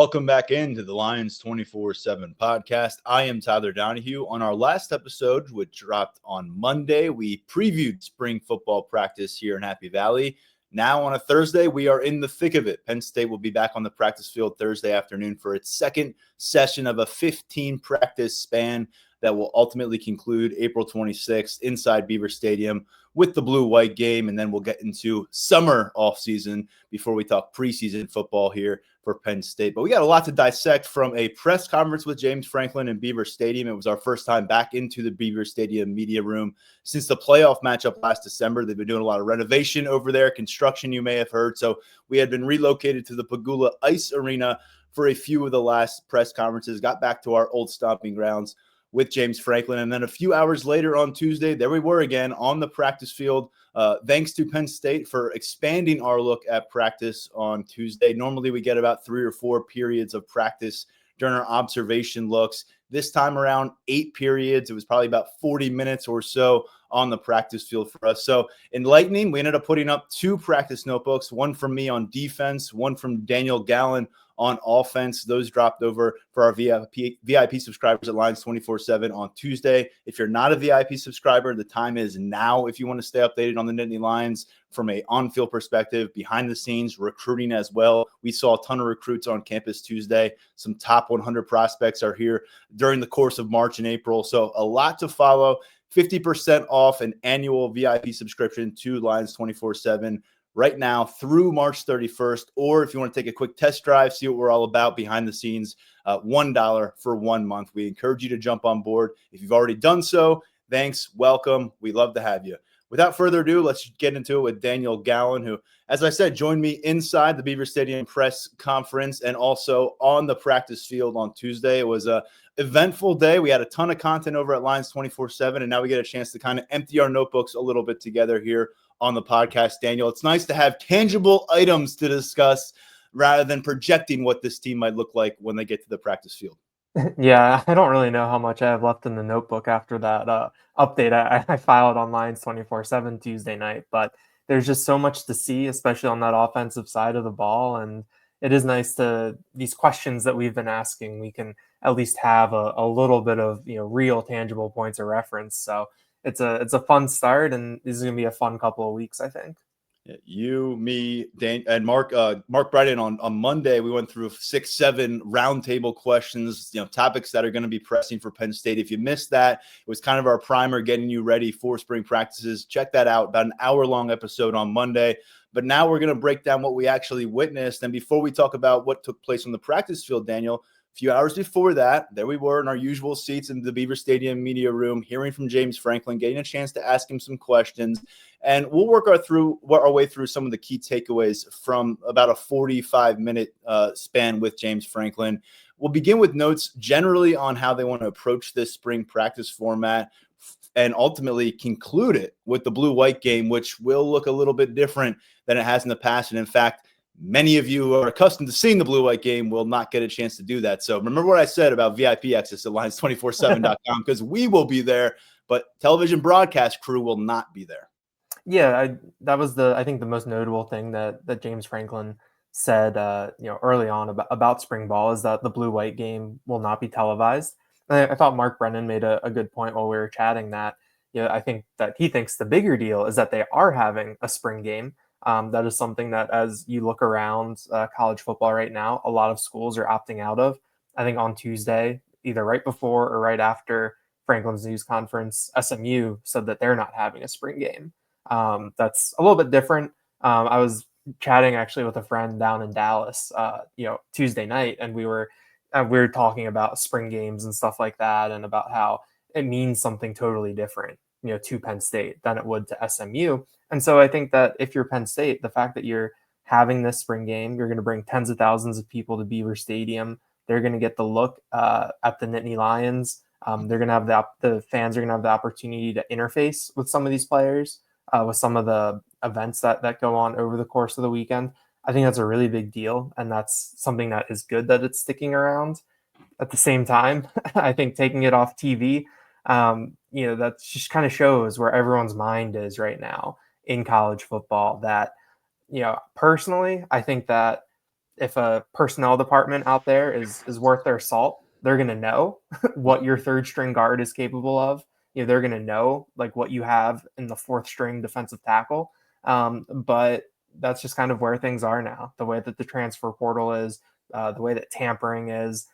welcome back into the Lions247 Podcast. I am Tyler Donahue. On our last episode, which dropped on Monday, we previewed spring football practice here in Happy Valley. Now on a Thursday, we are in the thick of it. Penn State will be back on the practice field Thursday afternoon for its second session of a 15-practice span that will ultimately conclude April 26th inside Beaver Stadium with the blue-white game, and then we'll get into summer offseason before we talk preseason football here for Penn State. But we got a lot to dissect from a press conference with James Franklin in Beaver Stadium. It was our first time back into the Beaver Stadium media room since the playoff matchup last December. They've been doing a lot of renovation over there, construction you may have heard. So we had been relocated to the Pagula Ice Arena for a few of the last press conferences, got back to our old stomping grounds with James Franklin. And then a few hours later on Tuesday, there we were again on the practice field. Thanks to Penn State for expanding our look at practice on Tuesday. Normally we get about 3 or 4 periods of practice during our observation looks. This time around, 8 periods. It was probably about 40 minutes or so on the practice field for us. So enlightening, we ended up putting up 2 practice notebooks, one from me on defense, one from Daniel Gallen on offense. Those dropped over for our VIP subscribers at Lions247 on Tuesday. If you're not a VIP subscriber, the time is now if you want to stay updated on the Nittany Lions from a on-field perspective, behind the scenes, recruiting as well. We saw a ton of recruits on campus Tuesday. Some top 100 prospects are here during the course of March and April. So a lot to follow. 50% off an annual VIP subscription to Lions247 right now through March 31st. Or if you want to take a quick test drive, see what we're all about behind the scenes, $1 for 1 month. We encourage you to jump on board. If you've already done so, thanks, welcome. We'd love to have you. Without further ado, let's get into it with Daniel Gallen, who, as I said, joined me inside the Beaver Stadium press conference and also on the practice field on Tuesday. It was a eventful day. We had a ton of content over at Lions247, and now we get a chance to kind of empty our notebooks a little bit together here on the podcast. Daniel, it's nice to have tangible items to discuss rather than projecting what this team might look like when they get to the practice field. Yeah, I don't really know how much I have left in the notebook after that update I filed on Lions247 Tuesday night, but there's just so much to see, especially on that offensive side of the ball. And it is nice to these questions that we've been asking, we can at least have a little bit of, real tangible points of reference. So it's a fun start, and this is going to be a fun couple of weeks, I think. You, me, Dan, and Mark Brennan on Monday, we went through 6-7 roundtable questions, topics that are going to be pressing for Penn State. If you missed that, it was kind of our primer getting you ready for spring practices. Check that out, about an hour-long episode on Monday. But now we're going to break down what we actually witnessed. And before we talk about what took place on the practice field, Daniel, a few hours before that, there we were in our usual seats in the Beaver Stadium media room, hearing from James Franklin, getting a chance to ask him some questions. And we'll work our way through some of the key takeaways from about a 45-minute span with James Franklin. We'll begin with notes generally on how they want to approach this spring practice format and ultimately conclude it with the blue-white game, which will look a little bit different than it has in the past. And in fact, many of you who are accustomed to seeing the blue-white game will not get a chance to do that. So remember what I said about VIP access at Lions247.com, because we will be there, but television broadcast crew will not be there. Yeah, that was I think the most notable thing that James Franklin said, early on about spring ball is that the blue-white game will not be televised. And I thought Mark Brennan made a good point while we were chatting that, I think that he thinks the bigger deal is that they are having a spring game. That is something that, as you look around college football right now, a lot of schools are opting out of. I think on Tuesday, either right before or right after Franklin's news conference, SMU said that they're not having a spring game. That's a little bit different. I was chatting actually with a friend down in Dallas, Tuesday night, and we were talking about spring games and stuff like that, and about how it means something totally different, to Penn State than it would to SMU. And so I think that if you're Penn State, the fact that you're having this spring game, you're going to bring tens of thousands of people to Beaver Stadium. They're going to get the look at the Nittany Lions. They're going to have the fans are going to have the opportunity to interface with some of these players, with some of the events that go on over the course of the weekend. I think that's a really big deal, and that's something that is good that it's sticking around. At the same time, I think taking it off TV, that just kind of shows where everyone's mind is right now in college football. That, personally, I think that if a personnel department out there is worth their salt, they're going to know what your third string guard is capable of. They're going to know like what you have in the fourth string defensive tackle. But that's just kind of where things are now. The way that the transfer portal is, the way that tampering is,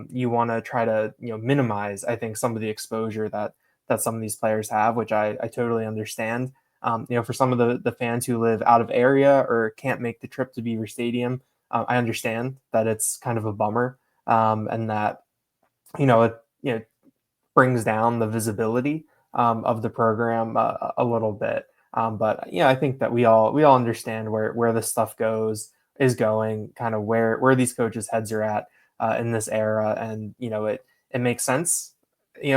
you want to try to minimize, I think, some of the exposure that some of these players have, which I totally understand. For some of the fans who live out of area or can't make the trip to Beaver Stadium, I understand that it's kind of a bummer, and that it brings down the visibility of the program a little bit. But I think that we all understand where this stuff is going, kind of where these coaches' heads are at in this era, and it makes sense,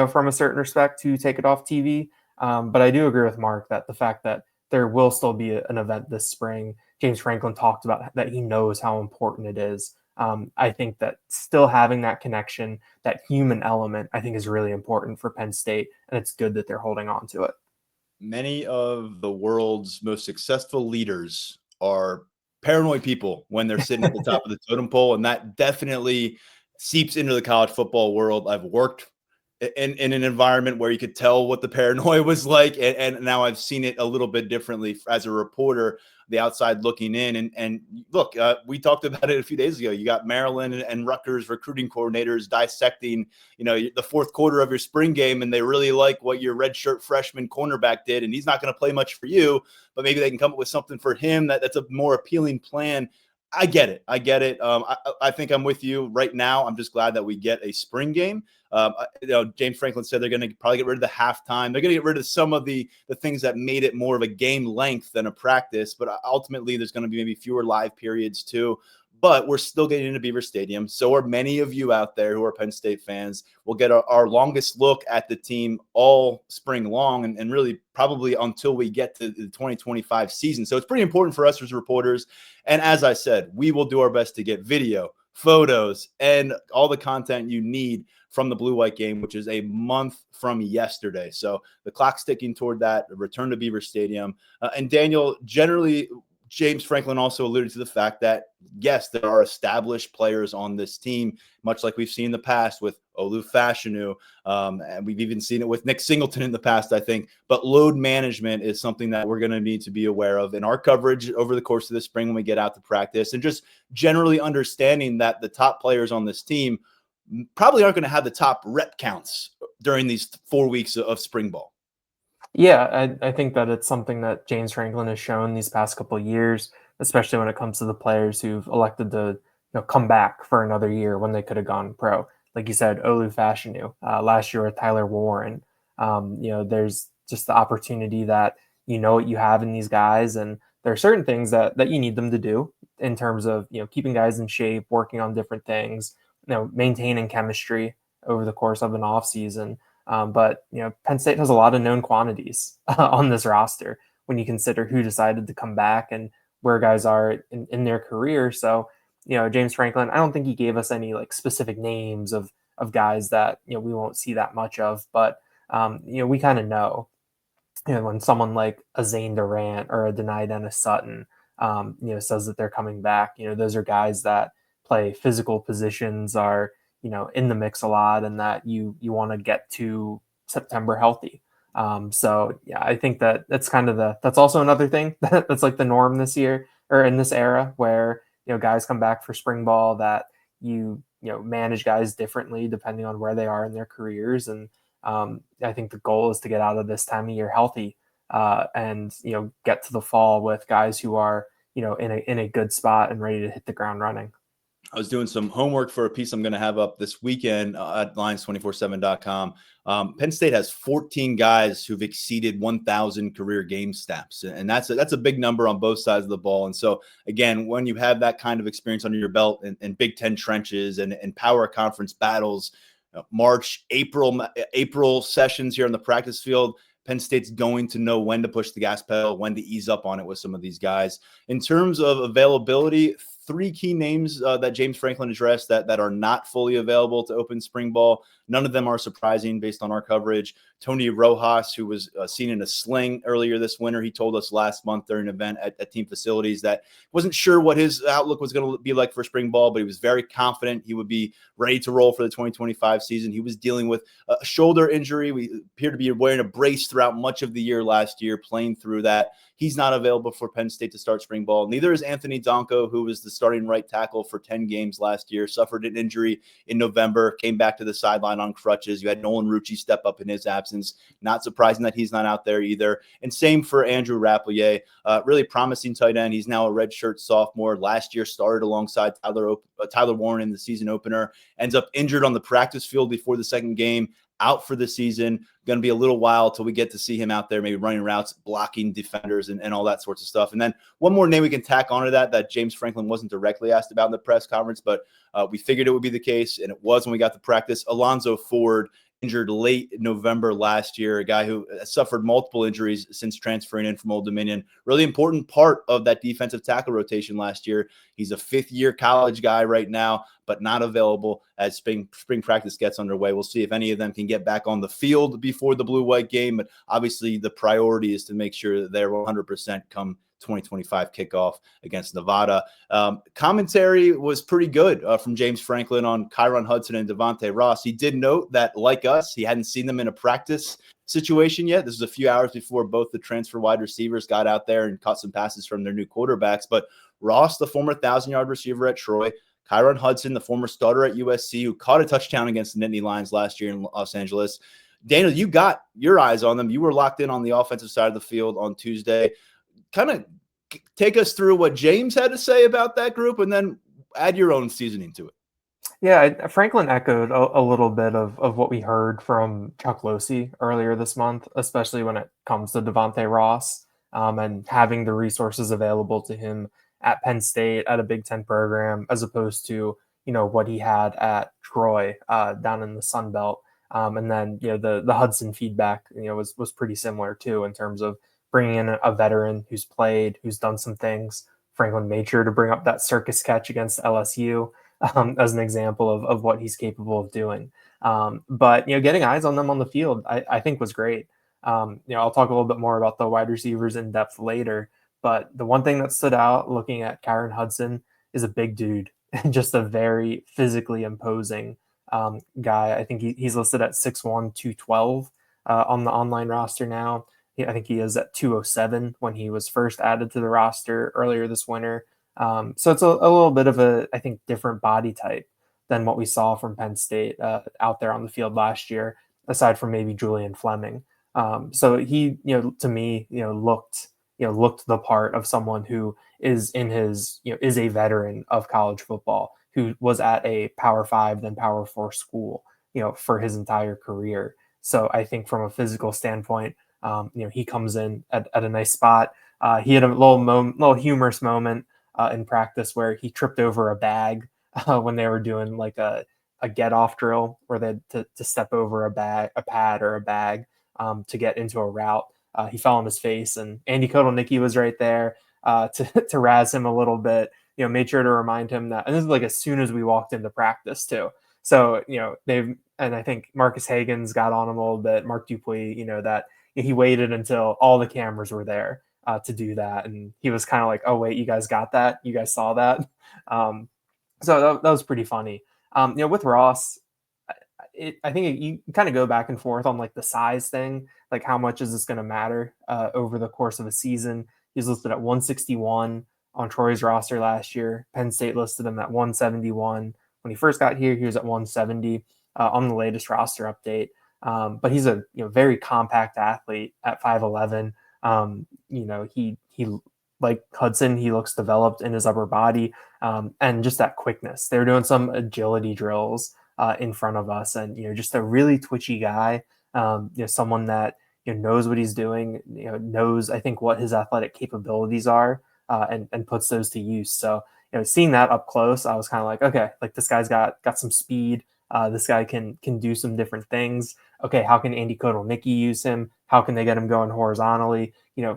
from a certain respect to take it off TV. But I do agree with Mark that the fact that there will still be an event this spring. James Franklin talked about that he knows how important it is. I think that still having that connection, that human element, I think is really important for Penn State, and it's good that they're holding on to it. Many of the world's most successful leaders are paranoid people when they're sitting at the top of the totem pole, and that definitely seeps into the college football world. I've worked in an environment where you could tell what the paranoia was like, and now I've seen it a little bit differently as a reporter, the outside looking in. And look, we talked about it a few days ago. You got Maryland and Rutgers recruiting coordinators dissecting, the fourth quarter of your spring game, and they really like what your redshirt freshman cornerback did, and he's not going to play much for you, but maybe they can come up with something for him that's a more appealing plan. I get it. I think I'm with you right now. I'm just glad that we get a spring game. James Franklin said they're going to probably get rid of the halftime. They're going to get rid of some of the things that made it more of a game length than a practice. But ultimately, there's going to be maybe fewer live periods too. But we're still getting into Beaver Stadium. So are many of you out there who are Penn State fans. We'll get our longest look at the team all spring long, and really probably until we get to the 2025 season. So it's pretty important for us as reporters. And as I said, we will do our best to get video, photos, and all the content you need from the blue-white game, which is a month from yesterday. So the clock's ticking toward that, the return to Beaver Stadium. And Daniel, generally, James Franklin also alluded to the fact that, yes, there are established players on this team, much like we've seen in the past with Olu Fashanu, and we've even seen it with Nick Singleton in the past, I think. But load management is something that we're going to need to be aware of in our coverage over the course of the spring when we get out to practice, and just generally understanding that the top players on this team probably aren't going to have the top rep counts during these 4 weeks of spring ball. Yeah, I think that it's something that James Franklin has shown these past couple of years, especially when it comes to the players who've elected to come back for another year when they could have gone pro. Like you said, Olu Fashanu, last year with Tyler Warren. There's just the opportunity that what you have in these guys, and there are certain things that you need them to do in terms of keeping guys in shape, working on different things, maintaining chemistry over the course of an off season. But Penn State has a lot of known quantities on this roster when you consider who decided to come back and where guys are in their career. So, James Franklin, I don't think he gave us any like specific names of guys that we won't see that much of, but we kind of know, when someone like a Zane Durant or a Denai Dennis Sutton, says that they're coming back, those are guys that play physical positions, are in the mix a lot, and that you want to get to September healthy. So yeah, I think that's kind of that's also another thing that's like the norm this year or in this era, where guys come back for spring ball, that you manage guys differently depending on where they are in their careers. And I think the goal is to get out of this time of year healthy, and get to the fall with guys who are in a good spot and ready to hit the ground running. I was doing some homework for a piece I'm going to have up this weekend at Lions247.com. Penn State has 14 guys who've exceeded 1,000 career game snaps, and that's a big number on both sides of the ball. And so, again, when you have that kind of experience under your belt in Big Ten trenches and power conference battles, March, April sessions here on the practice field, Penn State's going to know when to push the gas pedal, when to ease up on it with some of these guys. In terms of availability, three key names that James Franklin addressed that are not fully available to open spring ball. None of them are surprising based on our coverage. Tony Rojas, who was seen in a sling earlier this winter, he told us last month during an event at team facilities that wasn't sure what his outlook was going to be like for spring ball, but he was very confident he would be ready to roll for the 2025 season. He was dealing with a shoulder injury. We appear to be wearing a brace throughout much of the year last year, playing through that. He's not available for Penn State to start spring ball. Neither is Anthony Donko, who was the starting right tackle for 10 games last year, suffered an injury in November, came back to the sideline on crutches. You had Nolan Rucci step up in his absence. Not surprising that he's not out there either. And same for Andrew Rapplier, really promising tight end. He's now a redshirt sophomore. Last year started alongside Tyler Warren in the season opener. Ends up injured on the practice field before the second game. Out for the season. Going to be a little while till we get to see him out there, maybe running routes, blocking defenders, and all that sorts of stuff. And then one more name we can tack onto that James Franklin wasn't directly asked about in the press conference, but we figured it would be the case, and it was when we got to practice. Alonzo Ford, injured late November last year, a guy who suffered multiple injuries since transferring in from Old Dominion. Really important part of that defensive tackle rotation last year. He's a fifth-year college guy right now, but not available as spring practice gets underway. We'll see if any of them can get back on the field before the blue-white game, but obviously the priority is to make sure that they're 100% come 2025 kickoff against Nevada. Commentary was pretty good from James Franklin on Kyron Hudson and Devontae Ross. He did note that, like us, he hadn't seen them in a practice situation yet. This was a few hours before both the transfer wide receivers got out there and caught some passes from their new quarterbacks. But Ross, the former 1,000-yard receiver at Troy, Kyron Hudson, the former starter at USC, who caught a touchdown against the Nittany Lions last year in Los Angeles. Daniel, you got your eyes on them. You were locked in on the offensive side of the field on Tuesday. Kind of take us through what James had to say about that group and then add your own seasoning to it. Yeah, Franklin echoed a little bit of what we heard from Chuck Losey earlier this month, especially when it comes to Devontae Ross and having the resources available to him at Penn State at a Big Ten program, as opposed to, what he had at Troy down in the Sun Belt. And then, the Hudson feedback, was pretty similar too, in terms of bringing in a veteran who's played, who's done some things. Franklin made sure to bring up that circus catch against LSU as an example of what he's capable of doing. But, getting eyes on them on the field, I think was great. I'll talk a little bit more about the wide receivers in depth later. But the one thing that stood out looking at Kyron Hudson is a big dude, just a very physically imposing guy. I think he's listed at 6'1", 212 on the online roster now. I think he is at 207 when he was first added to the roster earlier this winter. So it's a little bit of a, I think, different body type than what we saw from Penn State out there on the field last year, aside from maybe Julian Fleming. So he, to me, looked the part of someone who is is a veteran of college football, who was at a Power 5 then Power 4 school, for his entire career. So I think from a physical standpoint, he comes in at a nice spot. He had a little humorous moment in practice where he tripped over a bag when they were doing like a get off drill where they had to step over a pad or a bag to get into a route. He fell on his face, and Andy Kotelnicki was right there to razz him a little bit. Made sure to remind him that, and this is like as soon as we walked into practice too. So and I think Marcus Hagan's got on him a little bit. Mark Dupuis, that he waited until all the cameras were there to do that, and he was kind of like, "Oh wait, you guys got that? You guys saw that?" So that was pretty funny. With Ross, I think you kind of go back and forth on like the size thing, like how much is this going to matter over the course of a season. He's listed at 161 on Troy's roster last year. Penn State listed him at 171. When he first got here, he was at 170 on the latest roster update. But he's a very compact athlete at 5'11". He like Hudson, he looks developed in his upper body and just that quickness. They were doing some agility drills in front of us, and just a really twitchy guy. Someone that knows what he's doing. Knows, I think, what his athletic capabilities are and puts those to use. So seeing that up close, I was kind of like, okay, like this guy's got some speed. This guy can do some different things. Okay, how can Andy Kotelnicki use him? How can they get him going horizontally?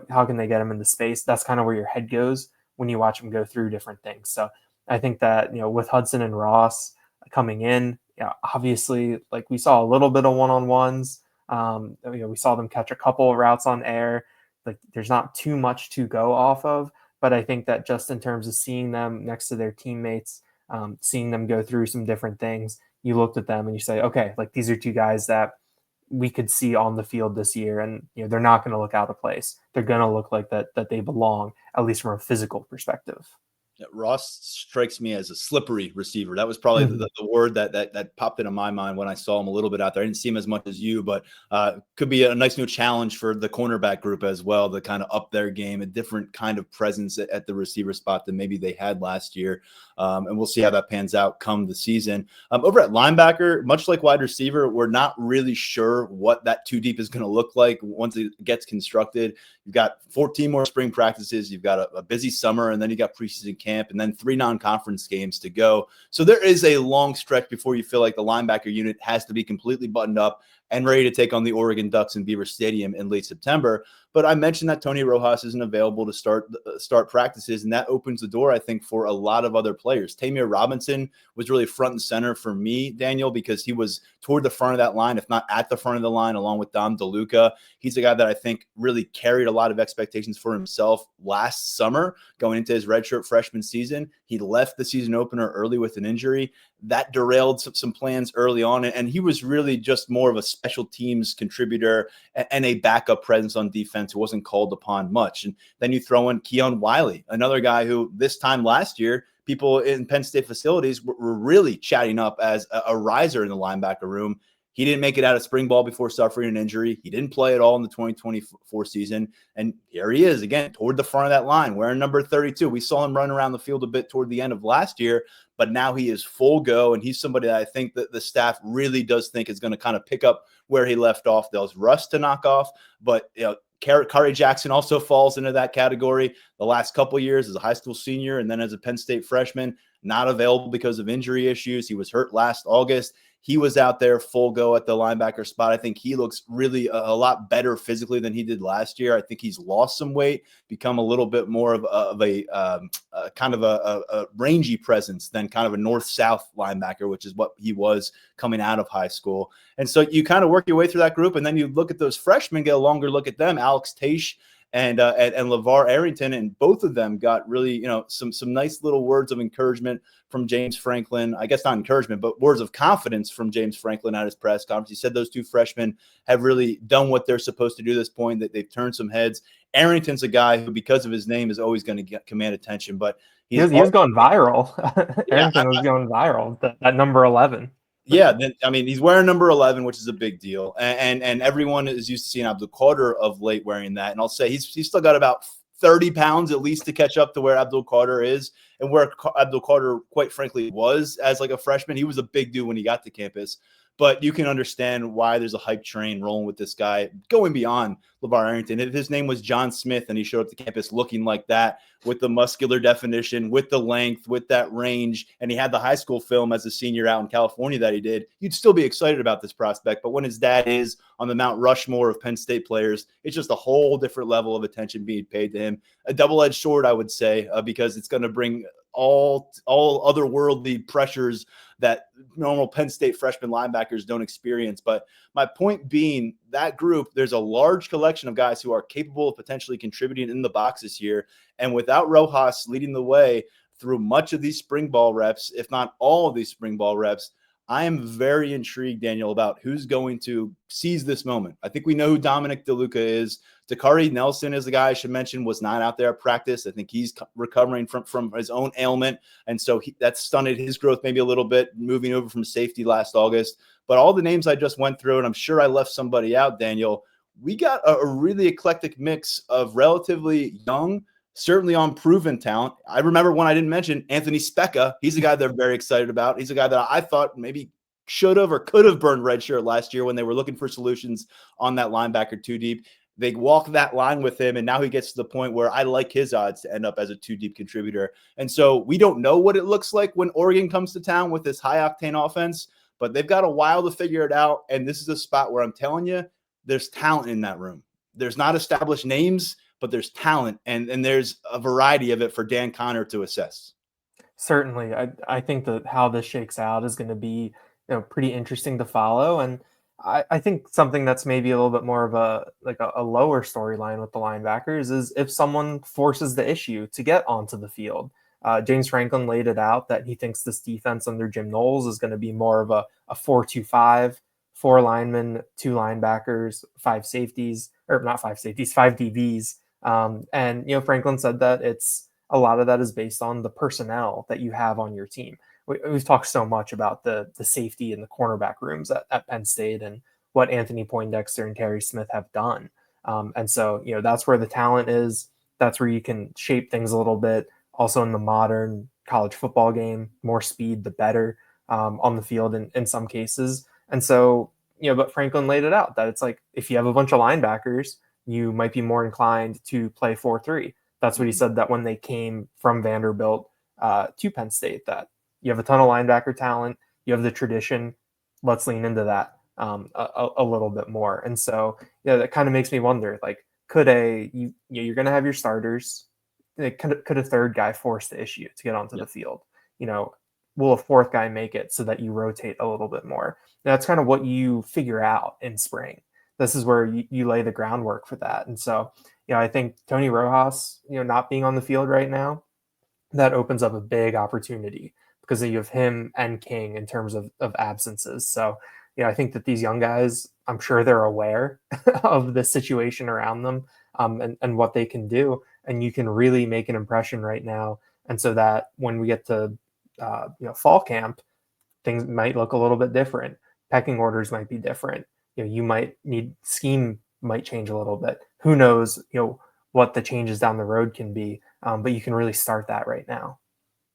How can they get him into space? That's kind of where your head goes when you watch him go through different things. So I think that, with Hudson and Ross coming in, obviously, like we saw a little bit of one-on-ones. We saw them catch a couple of routes on air. Like there's not too much to go off of, but I think that just in terms of seeing them next to their teammates, seeing them go through some different things, you looked at them and you say, okay, like these are two guys that we could see on the field this year, and they're not going to look out of place. They're going to look like that they belong, at least from a physical perspective. Ross strikes me as a slippery receiver. That was probably the word that popped into my mind when I saw him a little bit out there. I didn't see him as much as you, but could be a nice new challenge for the cornerback group as well to kind of up their game, a different kind of presence at the receiver spot than maybe they had last year. And we'll see how that pans out come the season. Over at linebacker, much like wide receiver, we're not really sure what that two deep is going to look like once it gets constructed. You've got 14 more spring practices. You've got a busy summer, and then you got preseason camp, and then 3 non-conference games to go. So there is a long stretch before you feel like the linebacker unit has to be completely buttoned up and ready to take on the Oregon Ducks in Beaver Stadium in late September. But I mentioned that Tony Rojas isn't available to start practices, and that opens the door, I think, for a lot of other players. Tamir Robinson was really front and center for me, Daniel, because he was toward the front of that line, if not at the front of the line, along with Dom DeLuca. He's a guy that I think really carried a lot of expectations for himself last summer going into his redshirt freshman season. He left the season opener early with an injury. That derailed some plans early on, and he was really just more of a special teams contributor and a backup presence on defense who wasn't called upon much. And then you throw in Keon Wiley, another guy who this time last year, people in Penn State facilities were really chatting up as a riser in the linebacker room. He didn't make it out of spring ball before suffering an injury. He didn't play at all in the 2024 season. And here he is again, toward the front of that line, wearing number 32. We saw him run around the field a bit toward the end of last year, but now he is full go. And he's somebody that I think that the staff really does think is going to kind of pick up where he left off. There's rust to knock off, but Kari Jackson also falls into that category. The last couple of years as a high school senior and then as a Penn State freshman, not available because of injury issues. He was hurt last August. He was out there full go at the linebacker spot. I think he looks really a lot better physically than he did last year. I think he's lost some weight, become a little bit more of a kind of a rangy presence than kind of a north-south linebacker, which is what he was coming out of high school. And so you kind of work your way through that group, and then you look at those freshmen, get a longer look at them, Alex Taish and LeVar Arrington, and both of them got really, some nice little words of encouragement from James Franklin. I guess not encouragement, but words of confidence from James Franklin at his press conference. He said those two freshmen have really done what they're supposed to do at this point, that they've turned some heads. Arrington's a guy who, because of his name, is always going to command attention, but he was going viral. Arrington was going viral, that number 11. Yeah, he's wearing number 11, which is a big deal, and everyone is used to seeing Abdul Carter of late wearing that. And I'll say he's still got about 30 pounds at least to catch up to where Abdul Carter is and where Abdul Carter, quite frankly, was as like a freshman. He was a big dude when he got to campus. But you can understand why there's a hype train rolling with this guy going beyond LeVar Arrington. If his name was John Smith and he showed up to campus looking like that, with the muscular definition, with the length, with that range, and he had the high school film as a senior out in California that he did, you'd still be excited about this prospect. But when his dad is on the Mount Rushmore of Penn State players, it's just a whole different level of attention being paid to him. A double-edged sword, I would say, because it's going to bring all otherworldly pressures that normal Penn State freshman linebackers don't experience. But my point being, that group, there's a large collection of guys who are capable of potentially contributing in the box this year. And without Rojas leading the way through much of these spring ball reps, if not all of these spring ball reps, I am very intrigued, Daniel, about who's going to seize this moment. I think we know who Dominic DeLuca is. Dakari Nelson is the guy I should mention, was not out there at practice. I think he's recovering from his own ailment. And so that stunted his growth maybe a little bit, moving over from safety last August. But all the names I just went through, and I'm sure I left somebody out, Daniel, we got a really eclectic mix of relatively young, certainly on proven talent. I remember when I didn't mention Anthony Specca. He's a guy they're very excited about. He's a guy that I thought maybe should have or could have burned redshirt last year when they were looking for solutions on that linebacker two deep. They walk that line with him, and now he gets to the point where I like his odds to end up as a two-deep contributor. And so we don't know what it looks like when Oregon comes to town with this high-octane offense, but they've got a while to figure it out, and this is a spot where I'm telling you, there's talent in that room. There's not established names, but there's talent, and there's a variety of it for Dan Connor to assess. Certainly. I think that how this shakes out is going to be, pretty interesting to follow. And I think something that's maybe a little bit more of a lower storyline with the linebackers is if someone forces the issue to get onto the field. James Franklin laid it out that he thinks this defense under Jim Knowles is going to be more of a 4-2-5, 4 linemen, 2 linebackers, 5 safeties, or not 5 safeties, 5 DBs. And Franklin said that a lot of that is based on the personnel that you have on your team. We've talked so much about the safety and the cornerback rooms at Penn State and what Anthony Poindexter and Terry Smith have done. And so, that's where the talent is. That's where you can shape things a little bit. Also in the modern college football game, more speed, the better on the field in some cases. And so, but Franklin laid it out that it's like, if you have a bunch of linebackers, you might be more inclined to play 4-3. That's what he said, that when they came from Vanderbilt to Penn State, that you have a ton of linebacker talent, you have the tradition, let's lean into that a little bit more. And so, that kind of makes me wonder, like, could you're going to have your starters, could a third guy force the issue to get onto the field? Will a fourth guy make it so that you rotate a little bit more? And that's kind of what you figure out in spring. This is where you lay the groundwork for that. And so, I think Tony Rojas, not being on the field right now, that opens up a big opportunity because you have him and King in terms of absences. So, I think that these young guys, I'm sure they're aware of the situation around them and what they can do. And you can really make an impression right now. And so that when we get to, fall camp, things might look a little bit different. Pecking orders might be different. You might need scheme might change a little bit. Who knows, what the changes down the road can be. But you can really start that right now.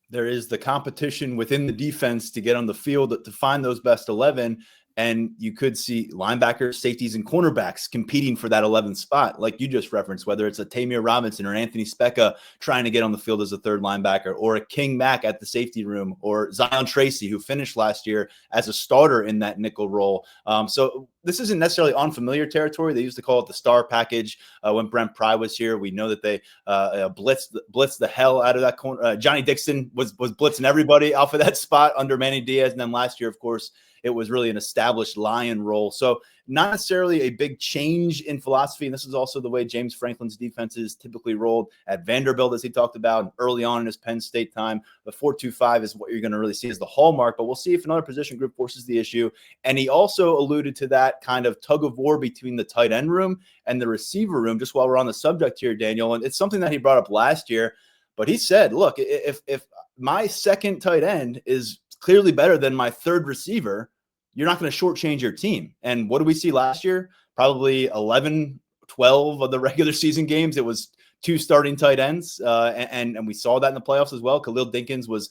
There is the competition within the defense to get on the field to find those best 11. And you could see linebackers, safeties, and cornerbacks competing for that 11th spot, like you just referenced, whether it's a Tamir Robinson or Anthony Specca trying to get on the field as a third linebacker, or a King Mack at the safety room, or Zion Tracy, who finished last year as a starter in that nickel role. So this isn't necessarily unfamiliar territory. They used to call it the star package when Brent Pry was here. We know that they blitzed the hell out of that corner. Johnny Dixon was blitzing everybody off of that spot under Manny Diaz. And then last year, of course, it was really an established Lion role. So not necessarily a big change in philosophy. And this is also the way James Franklin's defenses typically rolled at Vanderbilt, as he talked about early on in his Penn State time. The 4-2-5 is what you're going to really see as the hallmark, but we'll see if another position group forces the issue. And he also alluded to that kind of tug of war between the tight end room and the receiver room, just while we're on the subject here, Daniel. And it's something that he brought up last year, but he said, look, if my second tight end is clearly better than my third receiver, you're not going to shortchange your team. And what did we see last year? Probably 11, 12 of the regular season games. It was 2 starting tight ends. And we saw that in the playoffs as well. Khalil Dinkins was,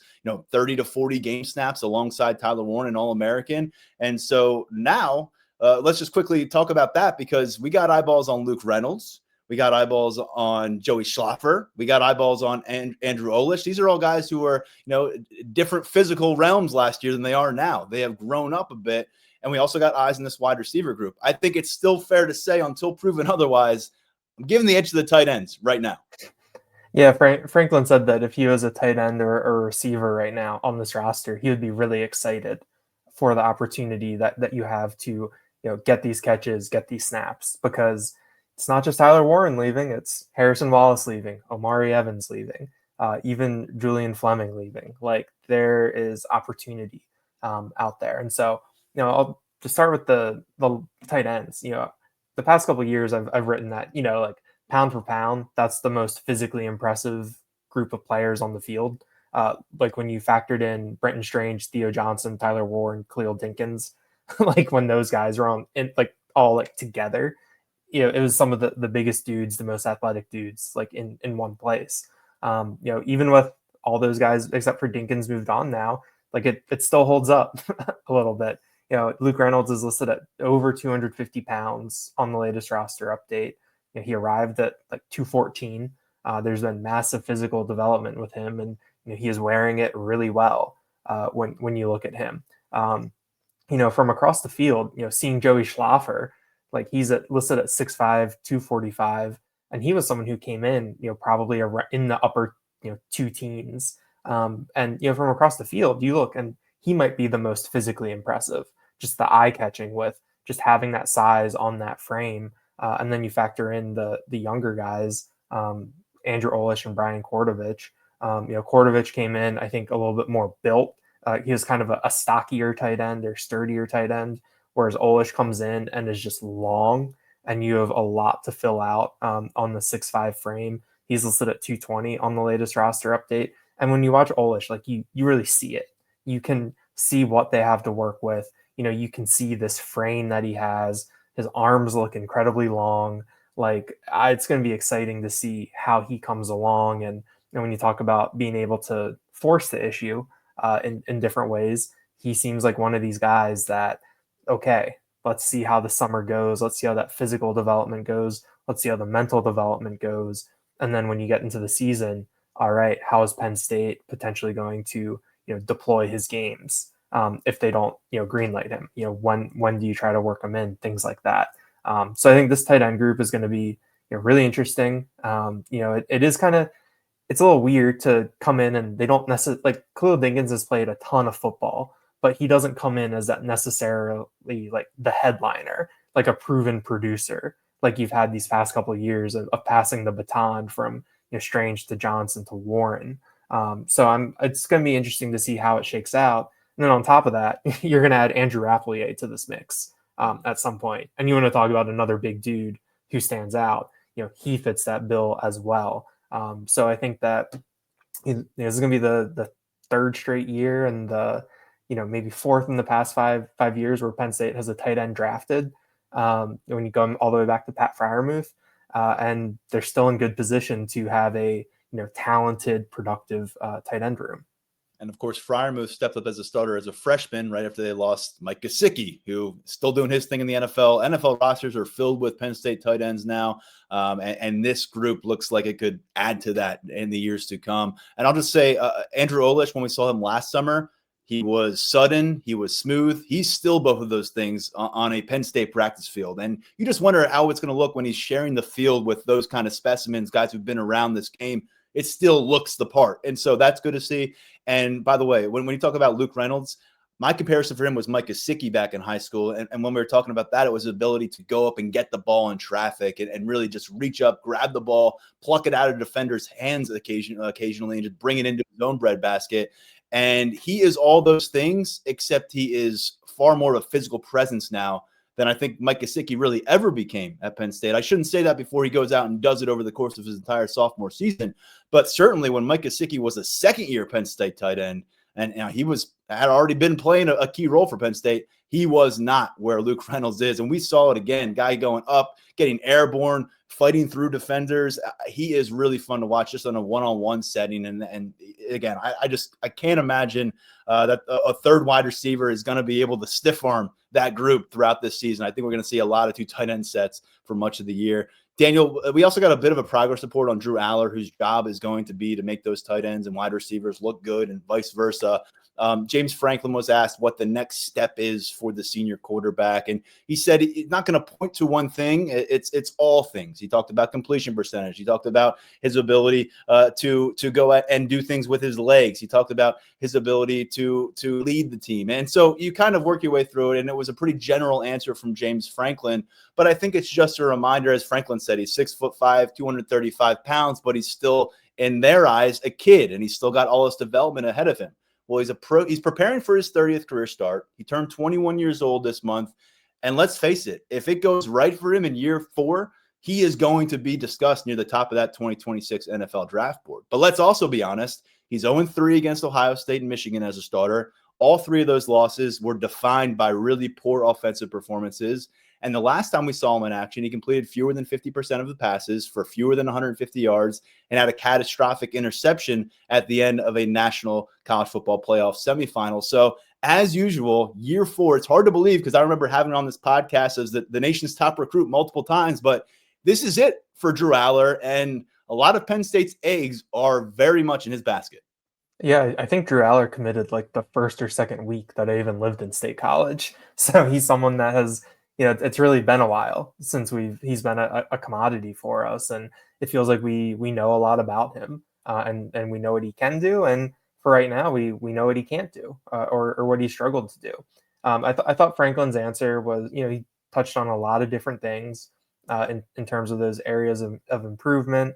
30 to 40 game snaps alongside Tyler Warren, an All-American. And so now let's just quickly talk about that, because we got eyeballs on Luke Reynolds. We got eyeballs on Joey Schlaffer. We got eyeballs on Andrew Olish. These are all guys who are, different physical realms last year than they are now. They have grown up a bit. And we also got eyes in this wide receiver group. I think it's still fair to say, until proven otherwise, I'm giving the edge to the tight ends right now. Yeah, Franklin said that if he was a tight end or a receiver right now on this roster, he would be really excited for the opportunity that you have to, get these catches, get these snaps, because it's not just Tyler Warren leaving, it's Harrison Wallace leaving, Omari Evans leaving, even Julian Fleming leaving. Like, there is opportunity out there. And so, I'll just start with the tight ends. The past couple of years I've written that, like, pound for pound, that's the most physically impressive group of players on the field. Like when you factored in Brenton Strange, Theo Johnson, Tyler Warren, Khalil Dinkins, like when those guys are all together, it was some of the biggest dudes, the most athletic dudes, like in one place. Even with all those guys, except for Dinkins moved on now, like it still holds up a little bit. Luke Reynolds is listed at over 250 pounds on the latest roster update. He arrived at like 214. There's been massive physical development with him, and he is wearing it really well when you look at him. From across the field, seeing Joey Schlaffer, like he's listed at 6'5", 245, and he was someone who came in, probably in the upper, 2 teens And from across the field, you look and he might be the most physically impressive, just the eye catching with just having that size on that frame. And then you factor in the younger guys, Andrew Olish and Brian Kordovich. Kordovich came in, I think, a little bit more built. He was kind of a stockier tight end or sturdier tight end, whereas Olish comes in and is just long, and you have a lot to fill out on the 6'5" frame. He's listed at 220 on the latest roster update. And when you watch Olish, like you really see it. You can see what they have to work with. You can see this frame that he has. His arms look incredibly long. It's going to be exciting to see how he comes along. And when you talk about being able to force the issue in different ways, he seems like one of these guys that, okay, let's see how the summer goes. Let's see how that physical development goes. Let's see how the mental development goes. And then when you get into the season, all right, how is Penn State potentially going to deploy his games if they don't greenlight him? When do you try to work him in? Things like that. So I think this tight end group is going to be really interesting. It is kind of, it's a little weird to come in and they don't necessarily, like, Khalil Dinkins has played a ton of football, but he doesn't come in as that necessarily like the headliner, like a proven producer, like you've had these past couple of years of passing the baton from Strange to Johnson to Warren. So it's going to be interesting to see how it shakes out. And then on top of that, you're going to add Andrew Rappelier to this mix at some point. And you want to talk about another big dude who stands out. He fits that bill as well. So I think that this is going to be the third straight year and the maybe fourth in the past five years where Penn State has a tight end drafted. When you go all the way back to Pat Freiermuth, and they're still in good position to have a talented, productive tight end room. And of course, Freiermuth stepped up as a starter as a freshman right after they lost Mike Gesicki, who is still doing his thing in the NFL. NFL rosters are filled with Penn State tight ends now, and this group looks like it could add to that in the years to come. And I'll just say, Andrew Olish, when we saw him last summer, he was sudden, he was smooth. He's still both of those things on a Penn State practice field. And you just wonder how it's going to look when he's sharing the field with those kind of specimens, guys who've been around this game. It still looks the part. And so that's good to see. And by the way, when you talk about Luke Reynolds, my comparison for him was Mike Gesicki back in high school. And when we were talking about that, it was the ability to go up and get the ball in traffic and really just reach up, grab the ball, pluck it out of defenders' hands occasionally, and just bring it into his own breadbasket. And he is all those things, except he is far more of a physical presence now than I think Mike Gesicki really ever became at Penn State. I shouldn't say that before he goes out and does it over the course of his entire sophomore season. But certainly when Mike Gesicki was a second-year Penn State tight end, and he had already been playing a key role for Penn State, he was not where Luke Reynolds is. And we saw it again, guy going up, getting airborne, fighting through defenders. He is really fun to watch just on a one-on-one setting. And again, I can't imagine that a third wide receiver is going to be able to stiff arm that group throughout this season. I think we're going to see a lot of two tight end sets for much of the year. Daniel, we also got a bit of a progress report on Drew Aller, whose job is going to be to make those tight ends and wide receivers look good and vice versa. James Franklin was asked what the next step is for the senior quarterback, and he said he's not going to point to one thing. It's all things. He talked about completion percentage. He talked about his ability to go at and do things with his legs. He talked about his ability to lead the team. And so you kind of work your way through it, and it was a pretty general answer from James Franklin. But I think it's just a reminder, as Franklin said, he's 6'5", 235 pounds, but he's still, in their eyes, a kid, and he's still got all his development ahead of him. Well, he's preparing for his 30th career start. He turned 21 years old this month. And let's face it, if it goes right for him in year 4, he is going to be discussed near the top of that 2026 NFL draft board. But let's also be honest, he's 0-3 against Ohio State and Michigan as a starter. All 3 of those losses were defined by really poor offensive performances. And the last time we saw him in action, he completed fewer than 50% of the passes for fewer than 150 yards and had a catastrophic interception at the end of a national college football playoff semifinal. So as usual, year 4, it's hard to believe because I remember having him on this podcast as the nation's top recruit multiple times, but this is it for Drew Aller. And a lot of Penn State's eggs are very much in his basket. Yeah, I think Drew Aller committed like the first or second week that I even lived in State College. So he's someone that has, it's really been a while since he's been a commodity for us, and it feels like we know a lot about him, and we know what he can do. And for right now, we know what he can't do, or what he struggled to do. I thought Franklin's answer was, he touched on a lot of different things in terms of those areas of improvement.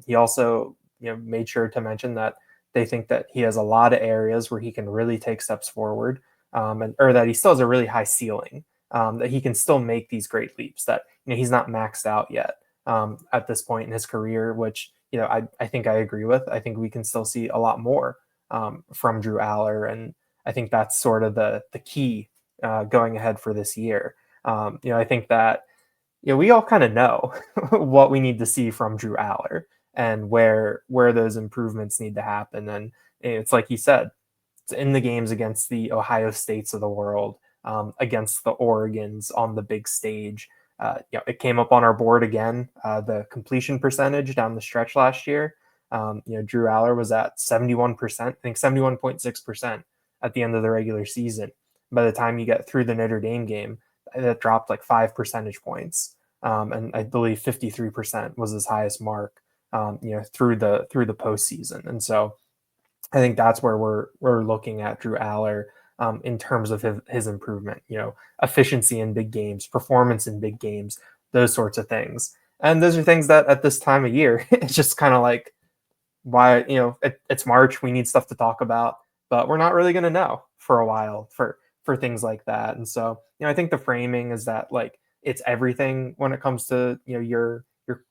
He also, made sure to mention that they think that he has a lot of areas where he can really take steps forward, or that he still has a really high ceiling, that he can still make these great leaps, that he's not maxed out yet at this point in his career, which I think I agree with. I think we can still see a lot more from Drew Aller, and I think that's sort of the key going ahead for this year. I think that we all kind of know what we need to see from Drew Aller and where those improvements need to happen. And it's like he said, it's in the games against the Ohio States of the world, against the Oregons on the big stage. It came up on our board again, the completion percentage down the stretch last year. Drew Aller was at 71%, I think 71.6% at the end of the regular season. By the time you get through the Notre Dame game, that dropped like 5 percentage points. And I believe 53% was his highest mark, through the postseason. And so I think that's where we're looking at Drew Aller in terms of his improvement, efficiency in big games, performance in big games, those sorts of things. And those are things that at this time of year, it's just kind of like, why, it's March, we need stuff to talk about, but we're not really going to know for a while for things like that. And so, I think the framing is that like, it's everything when it comes to, your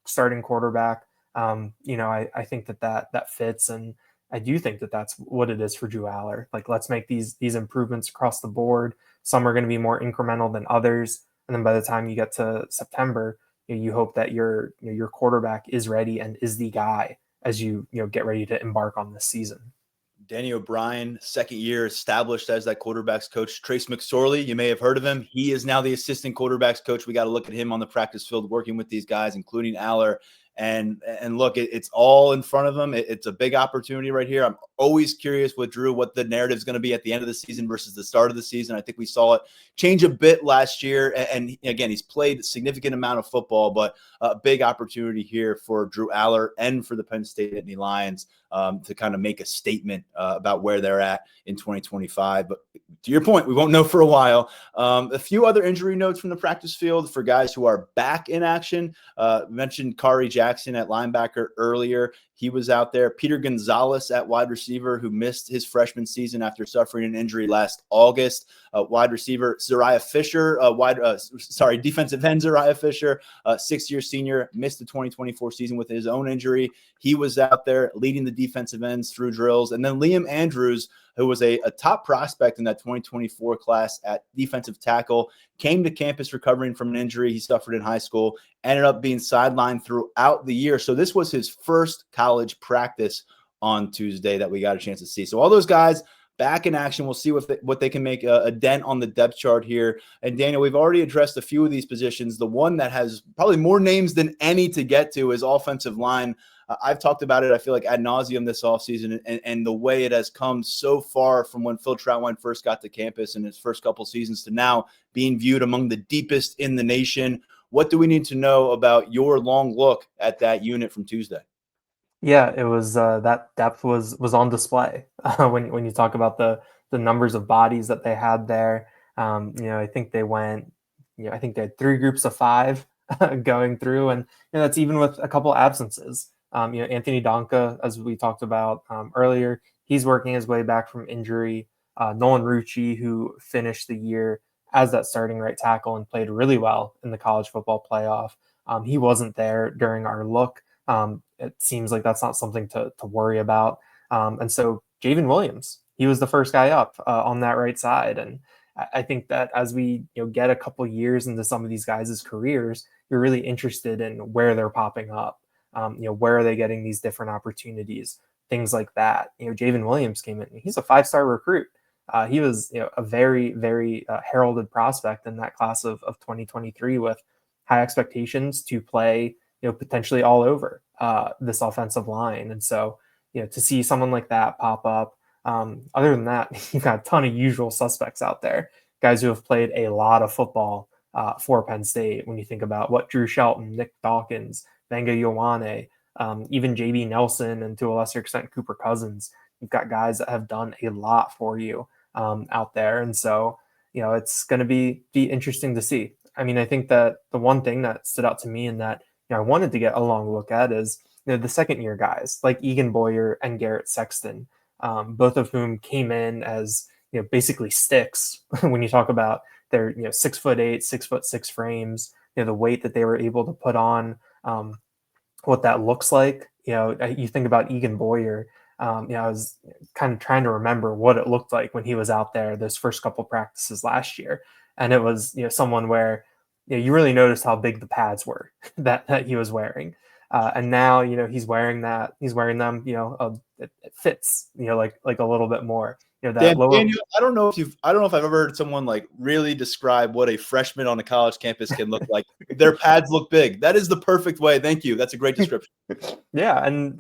starting quarterback. I think that fits. And I do think that that's what it is for Drew Aller. Like, let's make these improvements across the board. Some are going to be more incremental than others. And then by the time you get to September, you hope that your quarterback is ready and is the guy as you get ready to embark on this season. Danny O'Brien, second year established as that quarterbacks coach. Trace McSorley, you may have heard of him. He is now the assistant quarterbacks coach. We got to look at him on the practice field working with these guys, including Aller. And look, it's all in front of him. It's a big opportunity right here. I'm always curious with Drew what the narrative is going to be at the end of the season versus the start of the season. I think we saw it change a bit last year. And again, he's played a significant amount of football, but a big opportunity here for Drew Aller and for the Penn State Nittany Lions to kind of make a statement about where they're at in 2025. But to your point, we won't know for a while. A few other injury notes from the practice field for guys who are back in action. Mentioned Kari Jackson at linebacker earlier. He was out there. Peter Gonzalez at wide receiver, who missed his freshman season after suffering an injury last August. Wide receiver Zariah Fisher, defensive end Zariah Fisher, 6-year senior, missed the 2024 season with his own injury. He was out there leading the defensive ends through drills. And then Liam Andrews, who was a top prospect in that 2024 class at defensive tackle, came to campus recovering from an injury he suffered in high school, ended up being sidelined throughout the year. So this was his first college practice on Tuesday that we got a chance to see. So all those guys back in action. We'll see what they can make a dent on the depth chart here. And Daniel, we've already addressed a few of these positions. The one that has probably more names than any to get to is offensive line. I've talked about it, I feel like, ad nauseum this offseason, and the way it has come so far from when Phil Trautwein first got to campus in his first couple seasons to now being viewed among the deepest in the nation. What do we need to know about your long look at that unit from Tuesday? Yeah, it was that depth was on display when you talk about the numbers of bodies that they had there. I think they went, I think they had 3 groups of 5 going through, and that's even with a couple absences. Anthony Donka, as we talked about earlier, he's working his way back from injury. Nolan Rucci, who finished the year as that starting right tackle and played really well in the college football playoff, he wasn't there during our look. It seems like that's not something to worry about. And so Javen Williams, he was the first guy up on that right side. And I think that as we get a couple years into some of these guys' careers, you're really interested in where they're popping up. Where are they getting these different opportunities, things like that. Javen Williams came in. He's a 5-star recruit. He was a very, very heralded prospect in that class of 2023 with high expectations to play potentially all over this offensive line. And so, to see someone like that pop up, other than that, you've got a ton of usual suspects out there, guys who have played a lot of football for Penn State. When you think about what Drew Shelton, Nick Dawkins, Benga Ioane, even JB Nelson, and to a lesser extent, Cooper Cousins, You've got guys that have done a lot for you out there. And so, it's going to be interesting to see. I mean, I think that the one thing that stood out to me and that I wanted to get a long look at is the second year guys like Egan Boyer and Garrett Sexton, both of whom came in as basically sticks when you talk about their 6'8", 6'6" frames, the weight that they were able to put on, what that looks like. You think about Egan Boyer. I was kind of trying to remember what it looked like when he was out there those first couple practices last year, and it was someone where you really noticed how big the pads were that he was wearing, and now he's wearing them. It fits like a little bit more. Daniel, I don't know if I've ever heard someone like really describe what a freshman on a college campus can look like. Their pads look big. That is the perfect way. Thank you. That's a great description. Yeah, and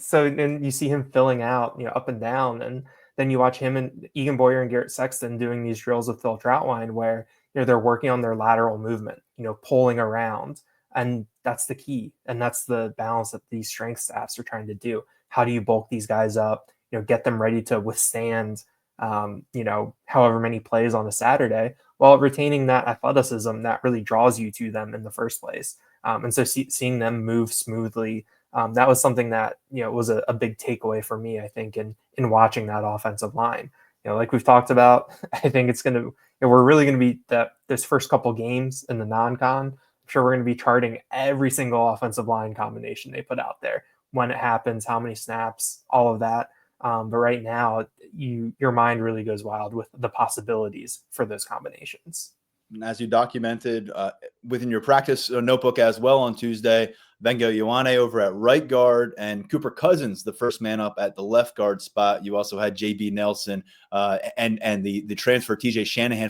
you see him filling out, up and down, and then you watch him and Egan Boyer and Garrett Sexton doing these drills with Phil Troutwine where they're working on their lateral movement, pulling around, and that's the key, and that's the balance that these strength staffs are trying to do. How do you bulk these guys up? Get them ready to withstand however many plays on a Saturday, while retaining that athleticism that really draws you to them in the first place. And so seeing them move smoothly, that was something that was a big takeaway for me, I think, in watching that offensive line. Like we've talked about, I think it's going to we're really going to be those first couple games in the non-con. I'm sure we're going to be charting every single offensive line combination they put out there, when it happens, how many snaps, all of that. But right now, your mind really goes wild with the possibilities for those combinations. And as you documented within your practice notebook as well on Tuesday, Bengo Ioane over at right guard and Cooper Cousins, the first man up at the left guard spot. You also had JB Nelson and the transfer TJ Shanahan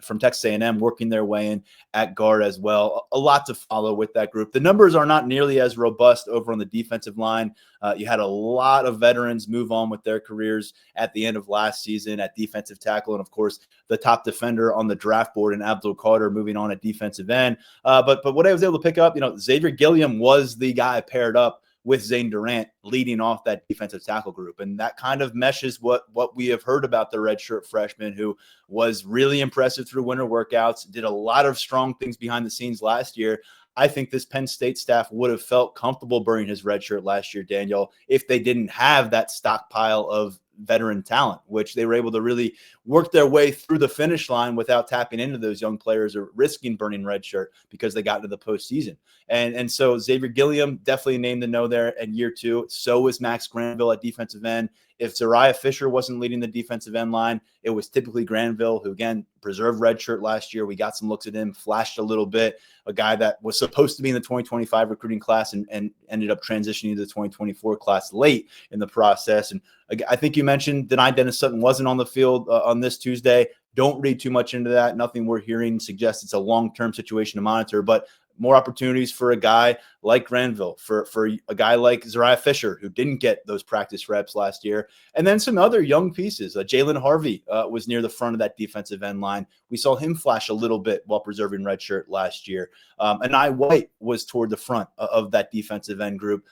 from Texas A&M working their way in at guard as well. A lot to follow with that group. The numbers are not nearly as robust over on the defensive line. You had a lot of veterans move on with their careers at the end of last season at defensive tackle, and of course the top defender on the draft board in Abdul Carter moving on at defensive end. But what I was able to pick up, Xavier Gilliam was the guy paired up with Zane Durant leading off that defensive tackle group. And that kind of meshes what we have heard about the redshirt freshman, who was really impressive through winter workouts, did a lot of strong things behind the scenes last year. I think this Penn State staff would have felt comfortable burning his red shirt last year, Daniel, if they didn't have that stockpile of veteran talent, which they were able to really work their way through the finish line without tapping into those young players or risking burning red shirt because they got into the postseason. And so Xavier Gilliam, definitely a name to know there in year two. So was Max Granville at defensive end. If Zariah Fisher wasn't leading the defensive end line, it was typically Granville, who, again, preserved red shirt last year. We got some looks at him, flashed a little bit, a guy that was supposed to be in the 2025 recruiting class and ended up transitioning to the 2024 class late in the process. And I think you mentioned Denai Dennis Sutton wasn't on the field on this Tuesday. Don't read too much into that. Nothing we're hearing suggests it's a long-term situation to monitor, but more opportunities for a guy like Granville, for a guy like Zariah Fisher, who didn't get those practice reps last year. And then some other young pieces. Jalen Harvey was near the front of that defensive end line. We saw him flash a little bit while preserving red shirt last year. And I White was toward the front of that defensive end group.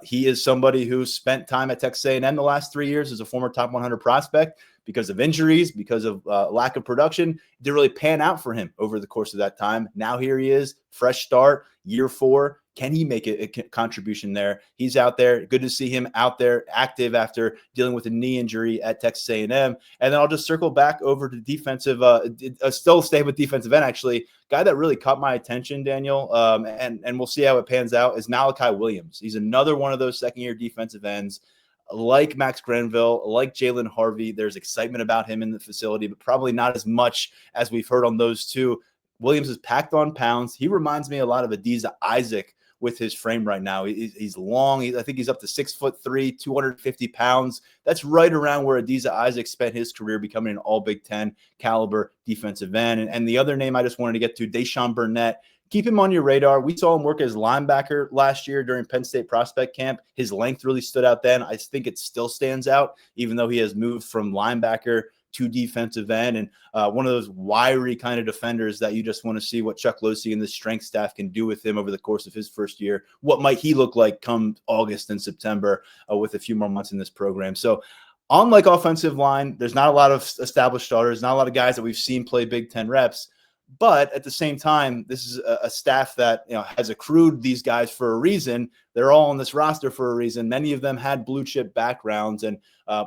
He is somebody who spent time at Texas A&M the last 3 years as a former top 100 prospect. Because of injuries, because of lack of production, it didn't really pan out for him over the course of that time. Now here he is, fresh start, year 4. Can he make a contribution there? He's out there. Good to see him out there active after dealing with a knee injury at Texas A&M. And then I'll just circle back over to defensive, still stay with defensive end, actually. Guy that really caught my attention, Daniel, and we'll see how it pans out, is Malachi Williams. He's another one of those second-year defensive ends. Like Max Granville, like Jalen Harvey, there's excitement about him in the facility, but probably not as much as we've heard on those two. Williams is packed on pounds. He reminds me a lot of Adiza Isaac with his frame right now. He's long. I think he's up to 6'3", 250 pounds. That's right around where Adiza Isaac spent his career, becoming an all Big Ten caliber defensive end. And the other name I just wanted to get to, Deshaun Burnett. Keep him on your radar. We saw him work as linebacker last year during Penn State prospect camp. His length really stood out then. I think it still stands out, even though he has moved from linebacker to defensive end, and one of those wiry kind of defenders that you just want to see what Chuck Losey and the strength staff can do with him over the course of his first year. What might he look like come August and September with a few more months in this program? So Unlike offensive line, there's not a lot of established starters, not a lot of guys that we've seen play Big Ten reps. But at the same time, this is a staff that has accrued these guys for a reason. They're all on this roster for a reason. Many of them had blue chip backgrounds, and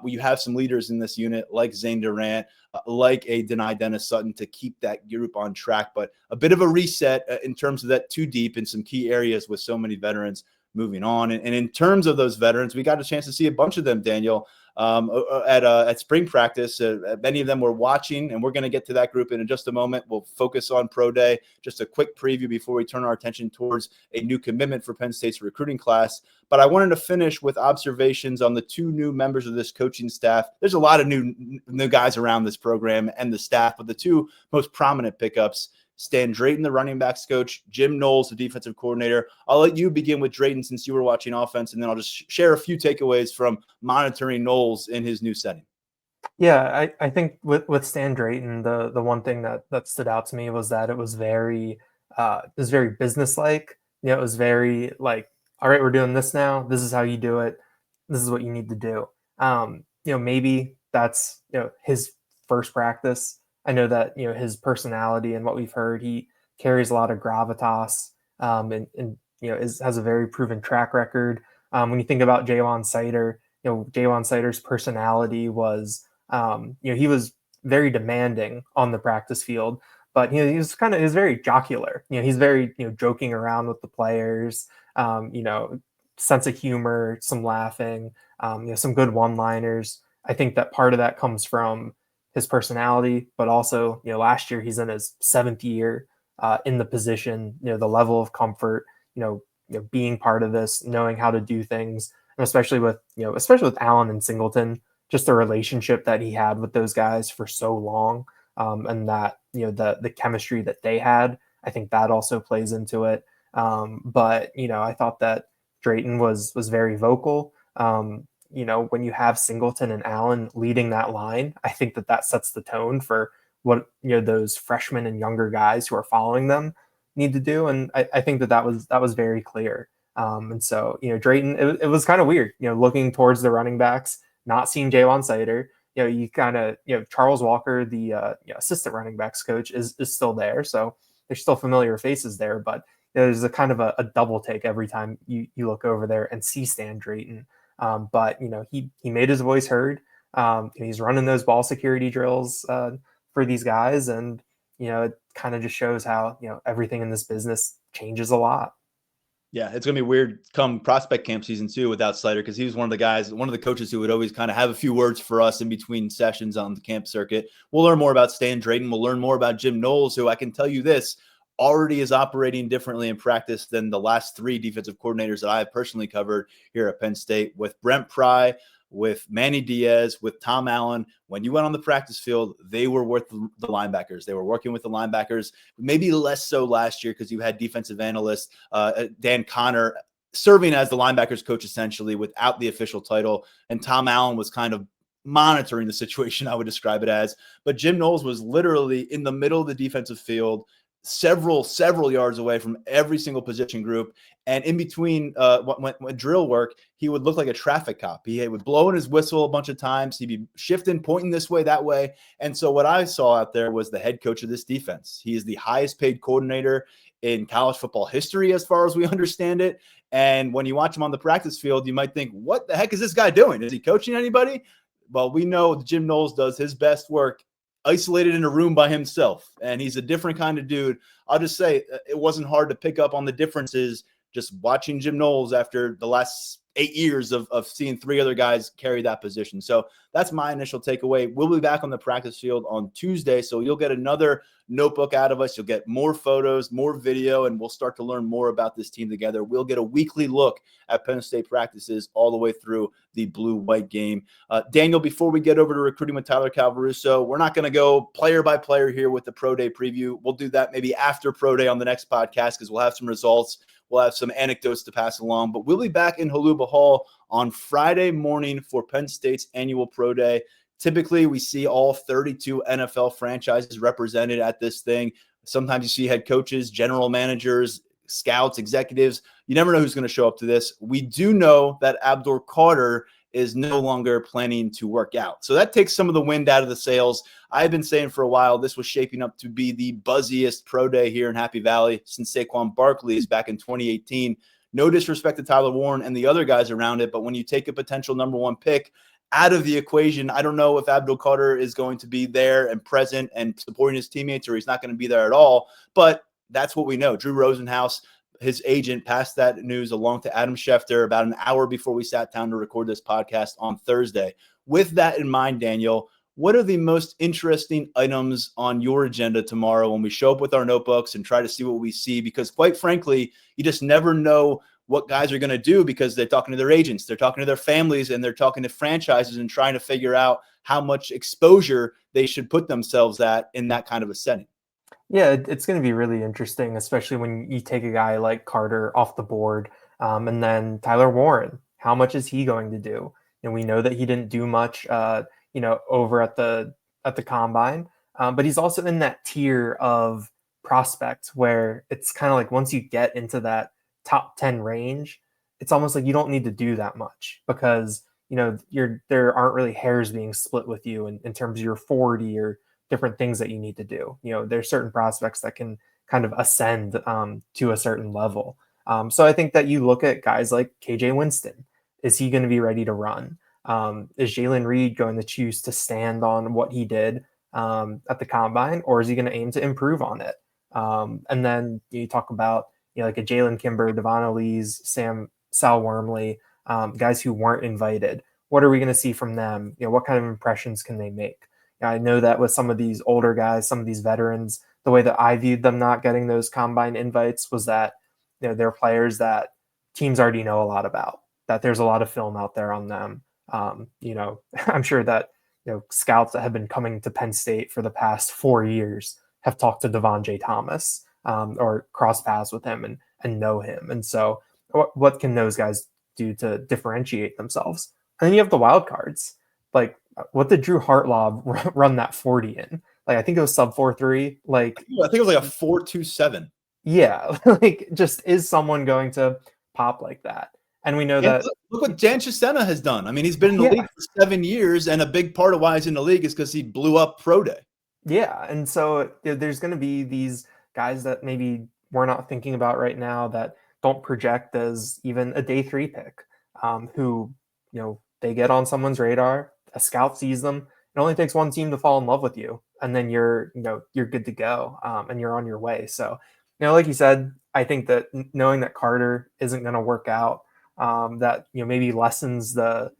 you have some leaders in this unit like Zane Durant, like a Denai Dennis Sutton to keep that group on track. But a bit of a reset in terms of that too deep in some key areas with so many veterans moving on. And in terms of those veterans, we got a chance to see a bunch of them, Daniel, at spring practice. Many of them were watching, and we're going to get to that group in just a moment. We'll focus on Pro Day. Just a quick preview before we turn our attention towards a new commitment for Penn State's recruiting class. But I wanted to finish with observations on the two new members of this coaching staff. There's a lot of new guys around this program and the staff, but the two most prominent pickups: Stan Drayton, the running backs coach; Jim Knowles, the defensive coordinator. I'll let you begin with Drayton since you were watching offense, and then I'll just share a few takeaways from monitoring Knowles in his new setting. Yeah, I think with Stan Drayton, the one thing that stood out to me was that it was very businesslike. It was very like, all right, we're doing this now. This is how you do it. This is what you need to do. Maybe that's his first practice. I know that his personality and what we've heard, he carries a lot of gravitas, and has a very proven track record. When you think about Jalen Sider, Jalen Sider's personality was, he was very demanding on the practice field, but he was very jocular. He's very joking around with the players. Sense of humor, some laughing, some good one-liners. I think that part of that comes from his personality, but also, last year he's in his 7th year in the position, the level of comfort, being part of this, knowing how to do things, and especially with Allen and Singleton, just the relationship that he had with those guys for so long, and that, the chemistry that they had, I think that also plays into it. But I thought that Drayton was very vocal. When you have Singleton and Allen leading that line, I think that sets the tone for what those freshmen and younger guys who are following them need to do. And I think that was very clear. And so Drayton, it was kind of weird, looking towards the running backs, not seeing Jalen Sider. You kind of Charles Walker, the assistant running backs coach, is still there, so there's still familiar faces there, but there's a kind of a double take every time you look over there and see Stan Drayton. But he made his voice heard. He's running those ball security drills for these guys, and it kind of just shows how everything in this business changes a lot. Yeah, it's going to be weird come prospect camp season 2 without Sider, because he was one of the coaches who would always kind of have a few words for us in between sessions on the camp circuit. We'll learn more about Stan Drayton. We'll learn more about Jim Knowles, who I can tell you this, already is operating differently in practice than the last 3 defensive coordinators that I have personally covered here at Penn State, with Brent Pry, with Manny Diaz, with Tom Allen. When you went on the practice field, they were with the linebackers. They were working with the linebackers, maybe less so last year because you had defensive analyst Dan Connor serving as the linebackers coach essentially without the official title. And Tom Allen was kind of monitoring the situation, I would describe it as. But Jim Knowles was literally in the middle of the defensive field, several yards away from every single position group. And in between when drill work, he would look like a traffic cop. He would blow in his whistle a bunch of times. He'd be shifting, pointing this way, that way. And so what I saw out there was the head coach of this defense. He is the highest paid coordinator in college football history, as far as we understand it. And when you watch him on the practice field, you might think, what the heck is this guy doing? Is he coaching anybody? Well, we know Jim Knowles does his best work isolated in a room by himself, and he's a different kind of dude. I'll just say it wasn't hard to pick up on the differences just watching Jim Knowles after the last 8 years of seeing 3 other guys carry that position. So that's my initial takeaway. We'll be back on the practice field on Tuesday, so you'll get another notebook out of us. You'll get more photos, more video, and we'll start to learn more about this team together. We'll get a weekly look at Penn State practices all the way through the blue-white game. Daniel, before we get over to recruiting with Tyler Calvaruso, we're not going to go player by player here with the Pro Day preview. We'll do that maybe after Pro Day on the next podcast, because we'll have some results. We'll have some anecdotes to pass along, but we'll be back in Haluba Hall on Friday morning for Penn State's annual Pro Day. Typically, we see all 32 NFL franchises represented at this thing. Sometimes you see head coaches, general managers, scouts, executives. You never know who's going to show up to this. We do know that Abdur Carter is no longer planning to work out. So that takes some of the wind out of the sails. I've been saying for a while this was shaping up to be the buzziest pro day here in Happy Valley since Saquon Barkley's back in 2018. No disrespect to Tyler Warren and the other guys around it, but when you take a potential number one pick out of the equation, I don't know if Abdul Carter is going to be there and present and supporting his teammates, or he's not going to be there at all. But that's what we know. Drew Rosenhaus, his agent, passed that news along to Adam Schefter about an hour before we sat down to record this podcast on Thursday. With that in mind, Daniel, what are the most interesting items on your agenda tomorrow when we show up with our notebooks and try to see what we see? Because quite frankly, you just never know what guys are going to do because they're talking to their agents, they're talking to their families, and they're talking to franchises and trying to figure out how much exposure they should put themselves at in that kind of a setting. Yeah, it's going to be really interesting, especially when you take a guy like Carter off the board, and then Tyler Warren. How much is he going to do? And we know that he didn't do much, over at the combine, but he's also in that tier of prospects where it's kind of like once you get into that top 10 range, it's almost like you don't need to do that much because there aren't really hairs being split with you in terms of your 40 or different things that you need to do. There's certain prospects that can kind of ascend to a certain level. So I think that you look at guys like KJ Winston. Is he going to be ready to run? Is Jalen Reed going to choose to stand on what he did at the combine, or is he going to aim to improve on it? And then you talk about like a Jalen Kimber, Devon Elise, Sal Wormley, guys who weren't invited. What are we going to see from them? What kind of impressions can they make? I know that with some of these older guys, some of these veterans, the way that I viewed them not getting those combine invites was that they're players that teams already know a lot about, that there's a lot of film out there on them. I'm sure that scouts that have been coming to Penn State for the past 4 years have talked to Devon J. Thomas or cross paths with him and know him. And so what can those guys do to differentiate themselves? And then you have the wild cards. Like, what did Drew Hartlaub run that 40 in? Like, I think it was sub 4.3. Like, I think it was like a 4.27. Yeah. Like, just is someone going to pop like that? And we know that. Look what Dan Chisena has done. I mean, he's been in the league for 7 years, and a big part of why he's in the league is because he blew up pro day. Yeah. And so there's going to be these guys that maybe we're not thinking about right now that don't project as even a day 3 pick, who, they get on someone's radar. A scout sees them. It only takes one team to fall in love with you, and then you're good to go, and you're on your way. So, like you said, I think that knowing that Carter isn't going to work out, that maybe lessens the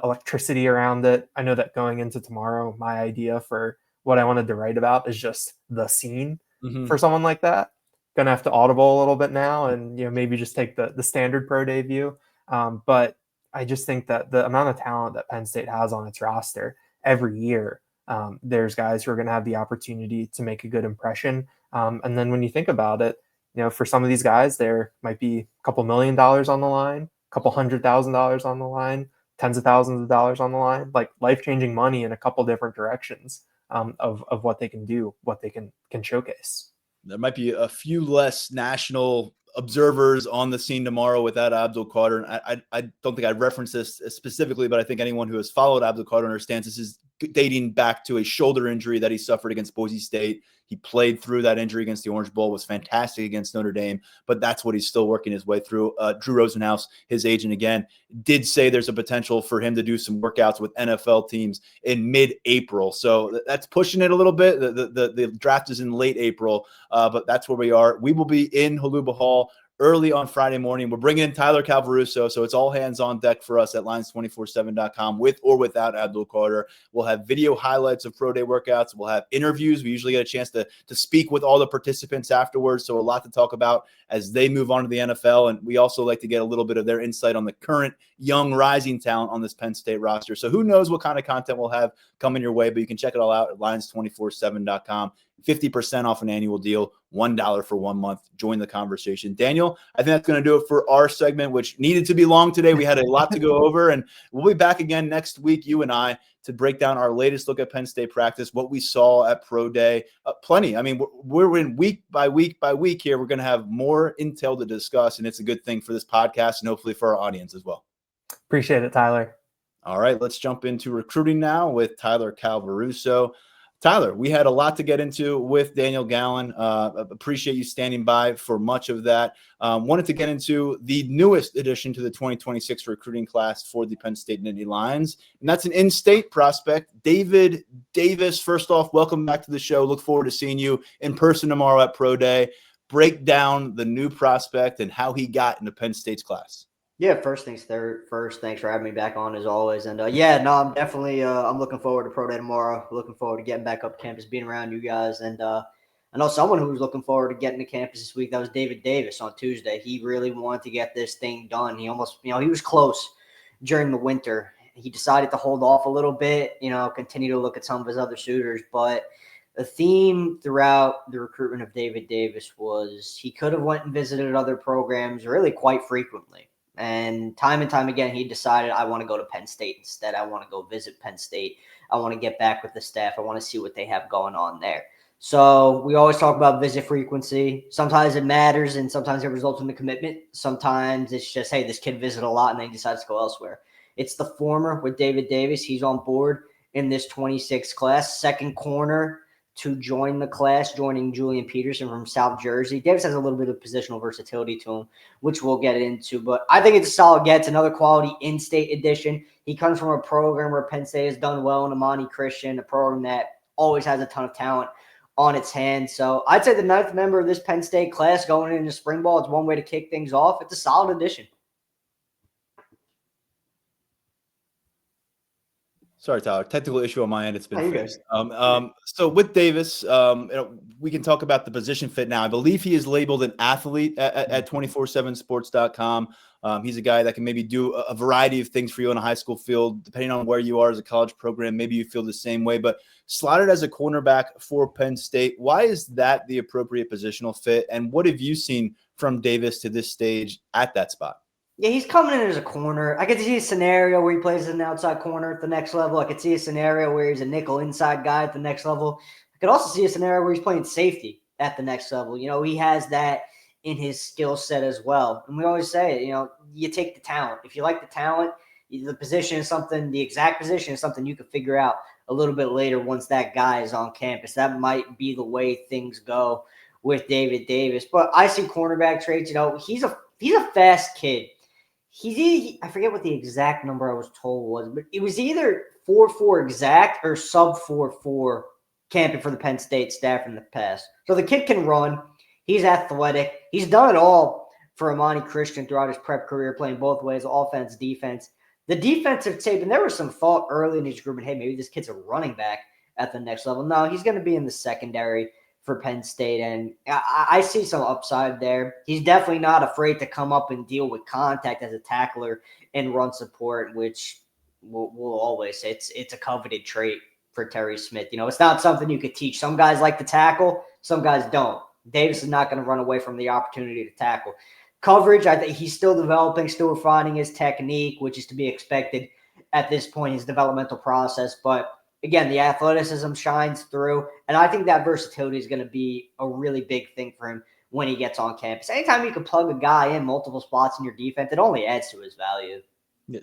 electricity around it. I know that going into tomorrow, my idea for what I wanted to write about is just the scene for someone like that. Gonna have to audible a little bit now, and maybe just take the standard pro day view. But I just think that the amount of talent that Penn State has on its roster every year, there's guys who are going to have the opportunity to make a good impression. And then when you think about it, for some of these guys, there might be a couple $1 million on the line, a couple $100,000 on the line, tens of thousands of dollars on the line, like life-changing money in a couple different directions of what they can do, what they can showcase. There might be a few less national observers on the scene tomorrow without Abdul Carter. And I don't think I'd reference this specifically, but I think anyone who has followed Abdul Carter understands this is dating back to a shoulder injury that he suffered against Boise State. He played through that injury against the Orange Bowl, was fantastic against Notre Dame, but that's what he's still working his way through. Drew Rosenhaus, his agent again, did say there's a potential for him to do some workouts with NFL teams in mid-April. So that's pushing it a little bit. The draft is in late April, but that's where we are. We will be in Haluba Hall early on Friday morning. We're bringing in Tyler Calvaruso, so it's all hands on deck for us at Lions247.com with or without Abdul Carter. We'll have video highlights of pro day workouts. We'll have interviews. We usually get a chance to speak with all the participants afterwards, so a lot to talk about as they move on to the NFL, and we also like to get a little bit of their insight on the current young rising talent on this Penn State roster. So who knows what kind of content we'll have coming your way, but you can check it all out at Lions247.com. 50% off an annual deal, $1 for 1 month. Join the conversation. Daniel, I think that's going to do it for our segment, which needed to be long today. We had a lot to go over, and we'll be back again next week, you and I, to break down our latest look at Penn State practice, what we saw at Pro Day. Plenty. I mean, we're in week by week by week here. We're going to have more intel to discuss, and it's a good thing for this podcast and hopefully for our audience as well. Appreciate it, Tyler. All right, let's jump into recruiting now with Tyler Calvaruso. Tyler, we had a lot to get into with Daniel Gallen. Appreciate you standing by for much of that. Wanted to get into the newest addition to the 2026 recruiting class for the Penn State Nittany Lions, and that's an in-state prospect, David Davis. First off, welcome back to the show. Look forward to seeing you in person tomorrow at Pro Day. Break down the new prospect and how he got into Penn State's class. Yeah, first, thanks for having me back on as always. And I'm definitely I'm looking forward to Pro Day tomorrow. Looking forward to getting back up campus, being around you guys. And I know someone who was looking forward to getting to campus this week. That was David Davis on Tuesday. He really wanted to get this thing done. He almost, he was close during the winter. He decided to hold off a little bit, continue to look at some of his other suitors. But the theme throughout the recruitment of David Davis was he could have went and visited other programs really quite frequently. And time again, he decided, I want to go to Penn State instead. I want to go visit Penn State. I want to get back with the staff. I want to see what they have going on there. So we always talk about visit frequency. Sometimes it matters, and sometimes it results in the commitment. Sometimes it's just, hey, this kid visited a lot, and then he decides to go elsewhere. It's the former with David Davis. He's on board in this 26 class, second corner to join the class, joining Julian Peterson from South Jersey. Davis has a little bit of positional versatility to him, which we'll get into. But I think it's a solid get. It's another quality in-state addition. He comes from a program where Penn State has done well in Imani Christian, a program that always has a ton of talent on its hands. So I'd say the 9th member of this Penn State class going into spring ball, it's one way to kick things off. It's a solid addition. Sorry, Tyler. Technical issue on my end. It's been fixed. So with Davis, we can talk about the position fit now. I believe he is labeled an athlete at 247sports.com. He's a guy that can maybe do a variety of things for you on a high school field, depending on where you are as a college program. Maybe you feel the same way, but slotted as a cornerback for Penn State. Why is that the appropriate positional fit? And what have you seen from Davis to this stage at that spot? Yeah, he's coming in as a corner. I could see a scenario where he plays as an outside corner at the next level. I could see a scenario where he's a nickel inside guy at the next level. I could also see a scenario where he's playing safety at the next level. He has that in his skill set as well. And we always say, you take the talent. If you like the talent, the position is something, the exact position is something you can figure out a little bit later once that guy is on campus. That might be the way things go with David Davis. But I see cornerback traits. He's a fast kid. I forget what the exact number I was told was, but it was either 4.4 exact or sub 4.4 camping for the Penn State staff in the past. So the kid can run. He's athletic. He's done it all for Imani Christian throughout his prep career, playing both ways, offense, defense. The defensive tape, and there was some thought early in his group, hey, maybe this kid's a running back at the next level. No, he's going to be in the secondary for Penn State, and I see some upside there. He's definitely not afraid to come up and deal with contact as a tackler and run support, which we'll always say it's a coveted trait for Terry Smith. It's not something you could teach. Some guys like to tackle, some guys don't. Davis is not going to run away from the opportunity to tackle. Coverage, I think he's still developing, still refining his technique, which is to be expected at this point in his developmental process, but again, the athleticism shines through, and I think that versatility is going to be a really big thing for him when he gets on campus. Anytime you can plug a guy in multiple spots in your defense, it only adds to his value.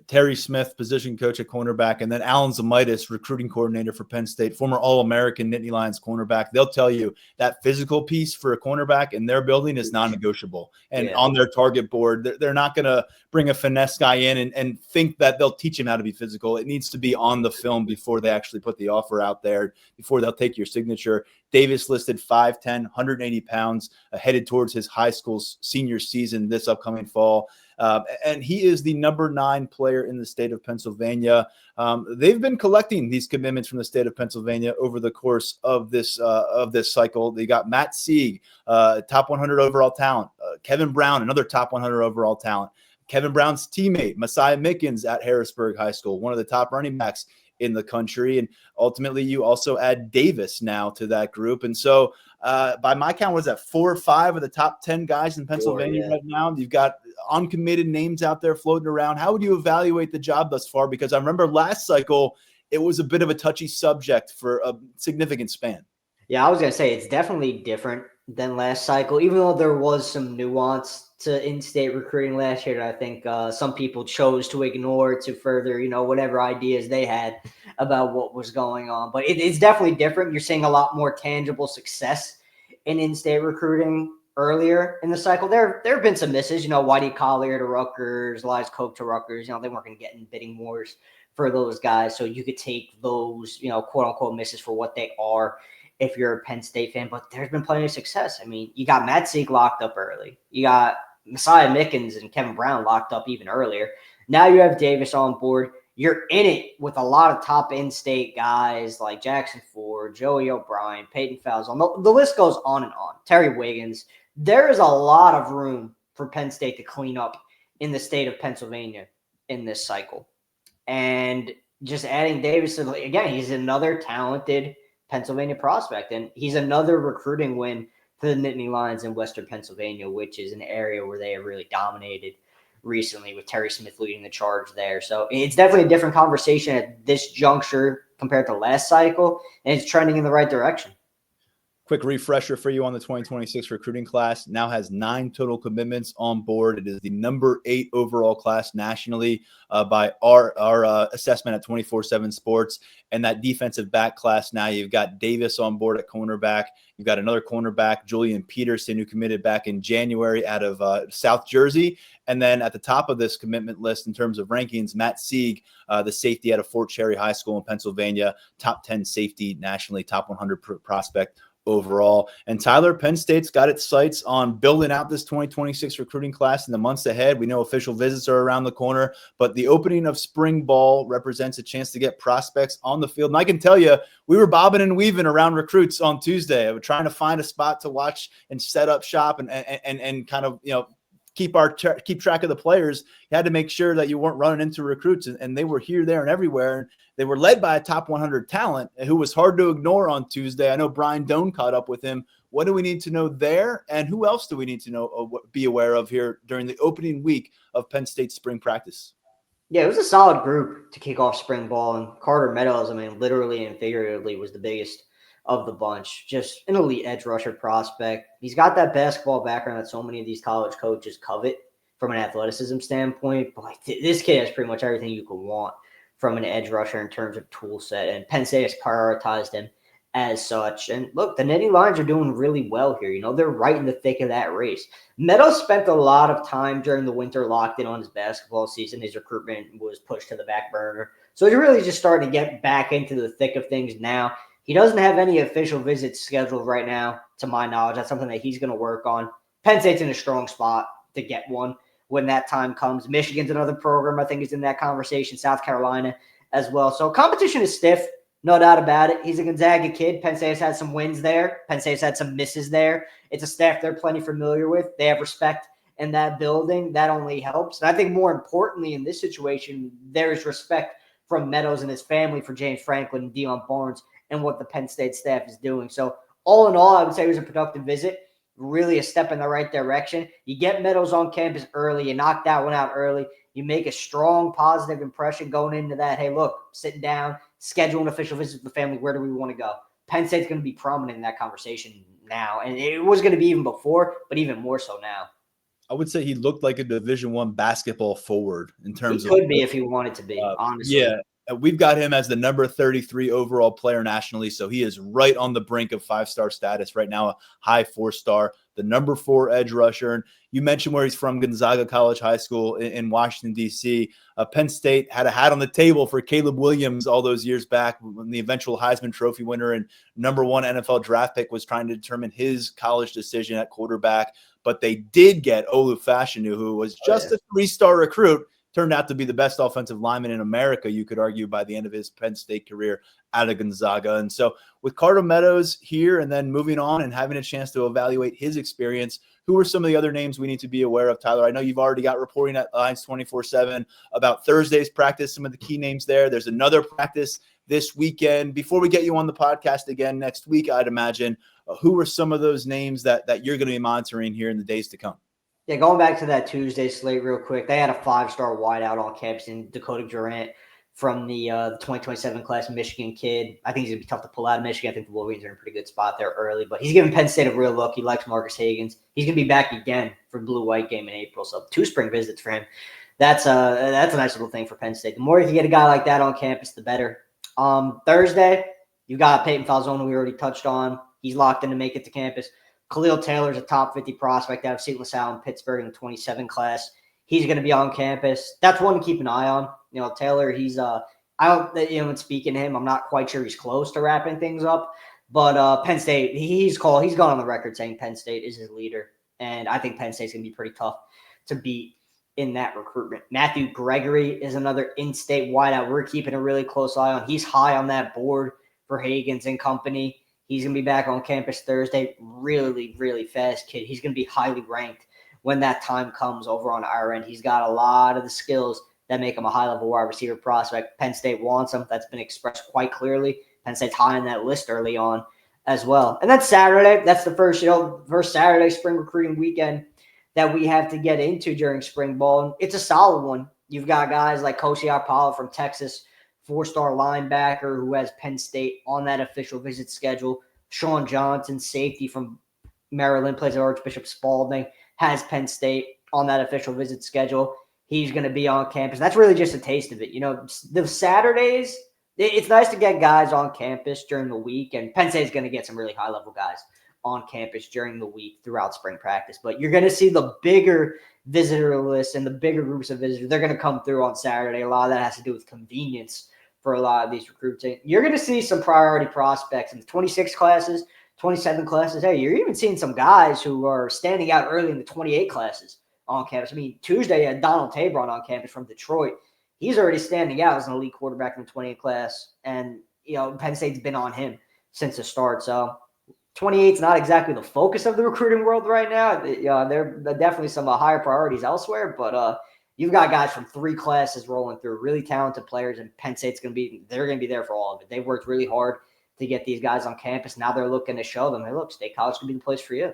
Terry Smith, position coach at cornerback, and then Alan Zamitis, recruiting coordinator for Penn State, former All-American Nittany Lions cornerback. They'll tell you that physical piece for a cornerback in their building is non-negotiable. And on their target board, they're not going to bring a finesse guy in and think that they'll teach him how to be physical. It needs to be on the film before they actually put the offer out there, before they'll take your signature. Davis listed 5'10", 180 pounds, headed towards his high school senior season this upcoming fall. And he is the number 9 player in the state of Pennsylvania. They've been collecting these commitments from the state of Pennsylvania over the course of this cycle. They got Matt Sieg, top 100 overall talent. Kevin Brown, another top 100 overall talent. Kevin Brown's teammate, Messiah Mickens at Harrisburg High School, one of the top running backs in the country. And ultimately, you also add Davis now to that group. And so by my count, was that 4 or 5 of the top 10 guys in Pennsylvania right now? You've got uncommitted names out there floating around. How would you evaluate the job thus far? Because I remember last cycle, it was a bit of a touchy subject for a significant span. Yeah, I was going to say it's definitely different than last cycle, even though there was some nuance to in-state recruiting last year that I think some people chose to ignore to further, whatever ideas they had about what was going on. But it's definitely different. You're seeing a lot more tangible success in in-state recruiting earlier in the cycle. There have been some misses, Whitey Collier to Rutgers, Elias Koch to Rutgers. They weren't going to get in bidding wars for those guys. So you could take those, quote unquote misses for what they are if you're a Penn State fan. But there's been plenty of success. I mean, you got Matt Sieg locked up early. You got Messiah Mickens and Kevin Brown locked up even earlier. Now you have Davis on board. You're in it with a lot of top in-state guys like Jackson Ford, Joey O'Brien, Peyton Falzon. The list goes on and on. Terry Wiggins. There is a lot of room for Penn State to clean up in the state of Pennsylvania in this cycle. And just adding Davis, again, he's another talented Pennsylvania prospect, and he's another recruiting win for the Nittany Lions in Western Pennsylvania, which is an area where they have really dominated recently with Terry Smith leading the charge there. So it's definitely a different conversation at this juncture compared to last cycle, and it's trending in the right direction. Quick refresher for you on the 2026 recruiting class. Now has 9 total commitments on board. It is the number 8 overall class nationally by our assessment at 247 Sports. And that defensive back class, now you've got Davis on board at cornerback. You've got another cornerback, Julian Peterson, who committed back in January out of South Jersey. And then at the top of this commitment list in terms of rankings, Matt Sieg, the safety out of Fort Cherry High School in Pennsylvania, top 10 safety nationally, top 100 prospect overall. And Tyler, Penn State's got its sights on building out this 2026 recruiting class in the months ahead. We know official visits are around the corner, but the opening of spring ball represents a chance to get prospects on the field. And I can tell you, we were bobbing and weaving around recruits on Tuesday. We were trying to find a spot to watch and set up shop and kind of, keep track of the players. You had to make sure that you weren't running into recruits, and they were here, there, and everywhere. They were led by a top 100 talent who was hard to ignore on Tuesday. I know Brian Doan caught up with him. What do we need to know there, and who else do we need to know, be aware of here during the opening week of Penn State spring practice? Yeah, it was a solid group to kick off spring ball, and Carter Meadows, literally and figuratively, was the biggest of the bunch. Just an elite edge rusher prospect. He's got that basketball background that so many of these college coaches covet from an athleticism standpoint. But this kid has pretty much everything you could want from an edge rusher in terms of tool set, and Penn State has prioritized him as such. And look, the Nittany Lions are doing really well here. They're right in the thick of that race. Meadows spent a lot of time during the winter locked in on his basketball season. His recruitment was pushed to the back burner. So he's really just starting to get back into the thick of things now. He doesn't have any official visits scheduled right now, to my knowledge. That's something that he's going to work on. Penn State's in a strong spot to get one when that time comes. Michigan's another program I think is in that conversation. South Carolina as well. So competition is stiff, no doubt about it. He's a Gonzaga kid. Penn State's had some wins there. Penn State's had some misses there. It's a staff they're plenty familiar with. They have respect in that building. That only helps. And I think more importantly in this situation, there is respect from Meadows and his family for James Franklin and Deion Barnes and what the Penn State staff is doing. So all in all, I would say it was a productive visit, really a step in the right direction. You get Meadows on campus early. You knock that one out early. You make a strong, positive impression going into that. Hey, look, sitting down, schedule an official visit with the family. Where do we want to go? Penn State's going to be prominent in that conversation now. And it was going to be even before, but even more so now. I would say he looked like a Division I basketball forward in terms of. He could be if he wanted to be, honestly. Yeah. We've got him as the number 33 overall player nationally, so he is right on the brink of 5-star status right now, a high 4-star, the number 4 edge rusher. And you mentioned where he's from, Gonzaga College High School in Washington, D.C. Penn State had a hat on the table for Caleb Williams all those years back when the eventual Heisman Trophy winner and number 1 NFL draft pick was trying to determine his college decision at quarterback. But they did get Olu Fashanu, who was just a 3-star recruit. Turned out to be the best offensive lineman in America, you could argue, by the end of his Penn State career out of Gonzaga. And so with Carter Meadows here and then moving on and having a chance to evaluate his experience, who are some of the other names we need to be aware of, Tyler? I know you've already got reporting at Lions247 about Thursday's practice, some of the key names there. There's another practice this weekend. Before we get you on the podcast again next week, I'd imagine, who are some of those names that you're going to be monitoring here in the days to come? Yeah, going back to that Tuesday slate real quick, they had a 5-star wideout on campus in Dakota Durant from the 2027 class, Michigan kid. I think he's going to be tough to pull out of Michigan. I think the Wolverines are in a pretty good spot there early, but he's giving Penn State a real look. He likes Marcus Higgins. He's going to be back again for the blue-white game in April, so 2 spring visits for him. That's a nice little thing for Penn State. The more you can get a guy like that on campus, the better. Thursday, you got Peyton Falzone, we already touched on. He's locked in to make it to campus. Khalil Taylor's a top 50 prospect out of St. LaSalle in Pittsburgh in the 27 class. He's going to be on campus. That's one to keep an eye on. Taylor, he's when speaking to him, I'm not quite sure he's close to wrapping things up. But Penn State, he's gone on the record saying Penn State is his leader. And I think Penn State's going to be pretty tough to beat in that recruitment. Matthew Gregory is another in-state wideout we're keeping a really close eye on. He's high on that board for Higgins and company. He's going to be back on campus Thursday. Really, really fast kid. He's going to be highly ranked when that time comes over on our end. He's got a lot of the skills that make him a high-level wide receiver prospect. Penn State wants him. That's been expressed quite clearly. Penn State's high on that list early on as well. And then Saturday, that's the first Saturday spring recruiting weekend that we have to get into during spring ball. And it's a solid one. You've got guys like Kosi Arpala from Texas, 4-star linebacker who has Penn State on that official visit schedule. Sean Johnson, safety from Maryland, plays at Archbishop Spalding, has Penn State on that official visit schedule. He's going to be on campus. That's really just a taste of it. The Saturdays, it's nice to get guys on campus during the week, and Penn State's going to get some really high-level guys on campus during the week throughout spring practice. But you're going to see the bigger visitor list and the bigger groups of visitors. They're going to come through on Saturday. A lot of that has to do with convenience for a lot of these recruits. You're going to see some priority prospects in the 26 classes, 27 classes. Hey, you're even seeing some guys who are standing out early in the 28 classes on campus. I mean, Tuesday, you had Donald Tabron on campus from Detroit. He's already standing out as an elite quarterback in the 28 class. And, Penn State's been on him since the start. So 28 is not exactly the focus of the recruiting world right now. There are definitely some higher priorities elsewhere, but you've got guys from 3 classes rolling through, really talented players, and Penn State's going to be there for all of it. They've worked really hard to get these guys on campus. Now they're looking to show them, hey, look, State College can be the place for you.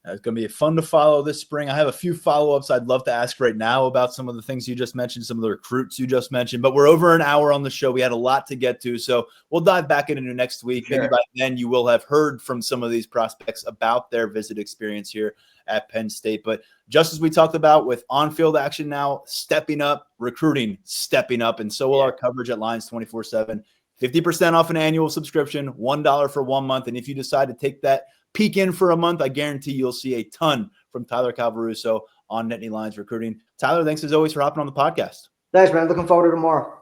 It's going to be fun to follow this spring. I have a few follow-ups I'd love to ask right now about some of the things you just mentioned, some of the recruits you just mentioned, but we're over an hour on the show. We had a lot to get to, so we'll dive back into next week. Sure. Maybe by then you will have heard from some of these prospects about their visit experience here at Penn State. But just as we talked about with on-field action now stepping up, recruiting stepping up, and so will our coverage at Lions247. 50% off an annual subscription, $1 for 1 month. And if you decide to take that peek in for a month, I guarantee you'll see a ton from Tyler Calvaruso on Nittany Lions recruiting. Tyler, thanks as always for hopping on the podcast. Thanks, man. Looking forward to tomorrow.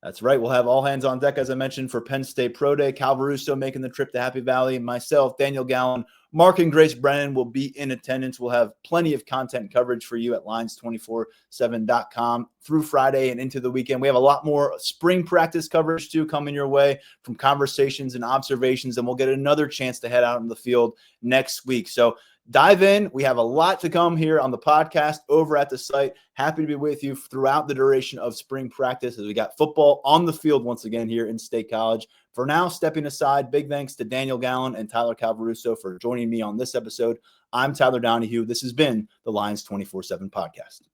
That's right. We'll have all hands on deck, as I mentioned, for Penn State Pro Day. Calvaruso making the trip to Happy Valley. Myself, Daniel Gallen, Mark and Grace Brennan will be in attendance. We'll have plenty of content coverage for you at Lions247.com through Friday and into the weekend. We have a lot more spring practice coverage, too, coming your way from conversations and observations, and we'll get another chance to head out in the field next week. So dive in. We have a lot to come here on the podcast over at the site. Happy to be with you throughout the duration of spring practice as we got football on the field once again here in State College. For now, stepping aside, big thanks to Daniel Gallen and Tyler Calvaruso for joining me on this episode. I'm Tyler Donahue. This has been the Lions247 Podcast.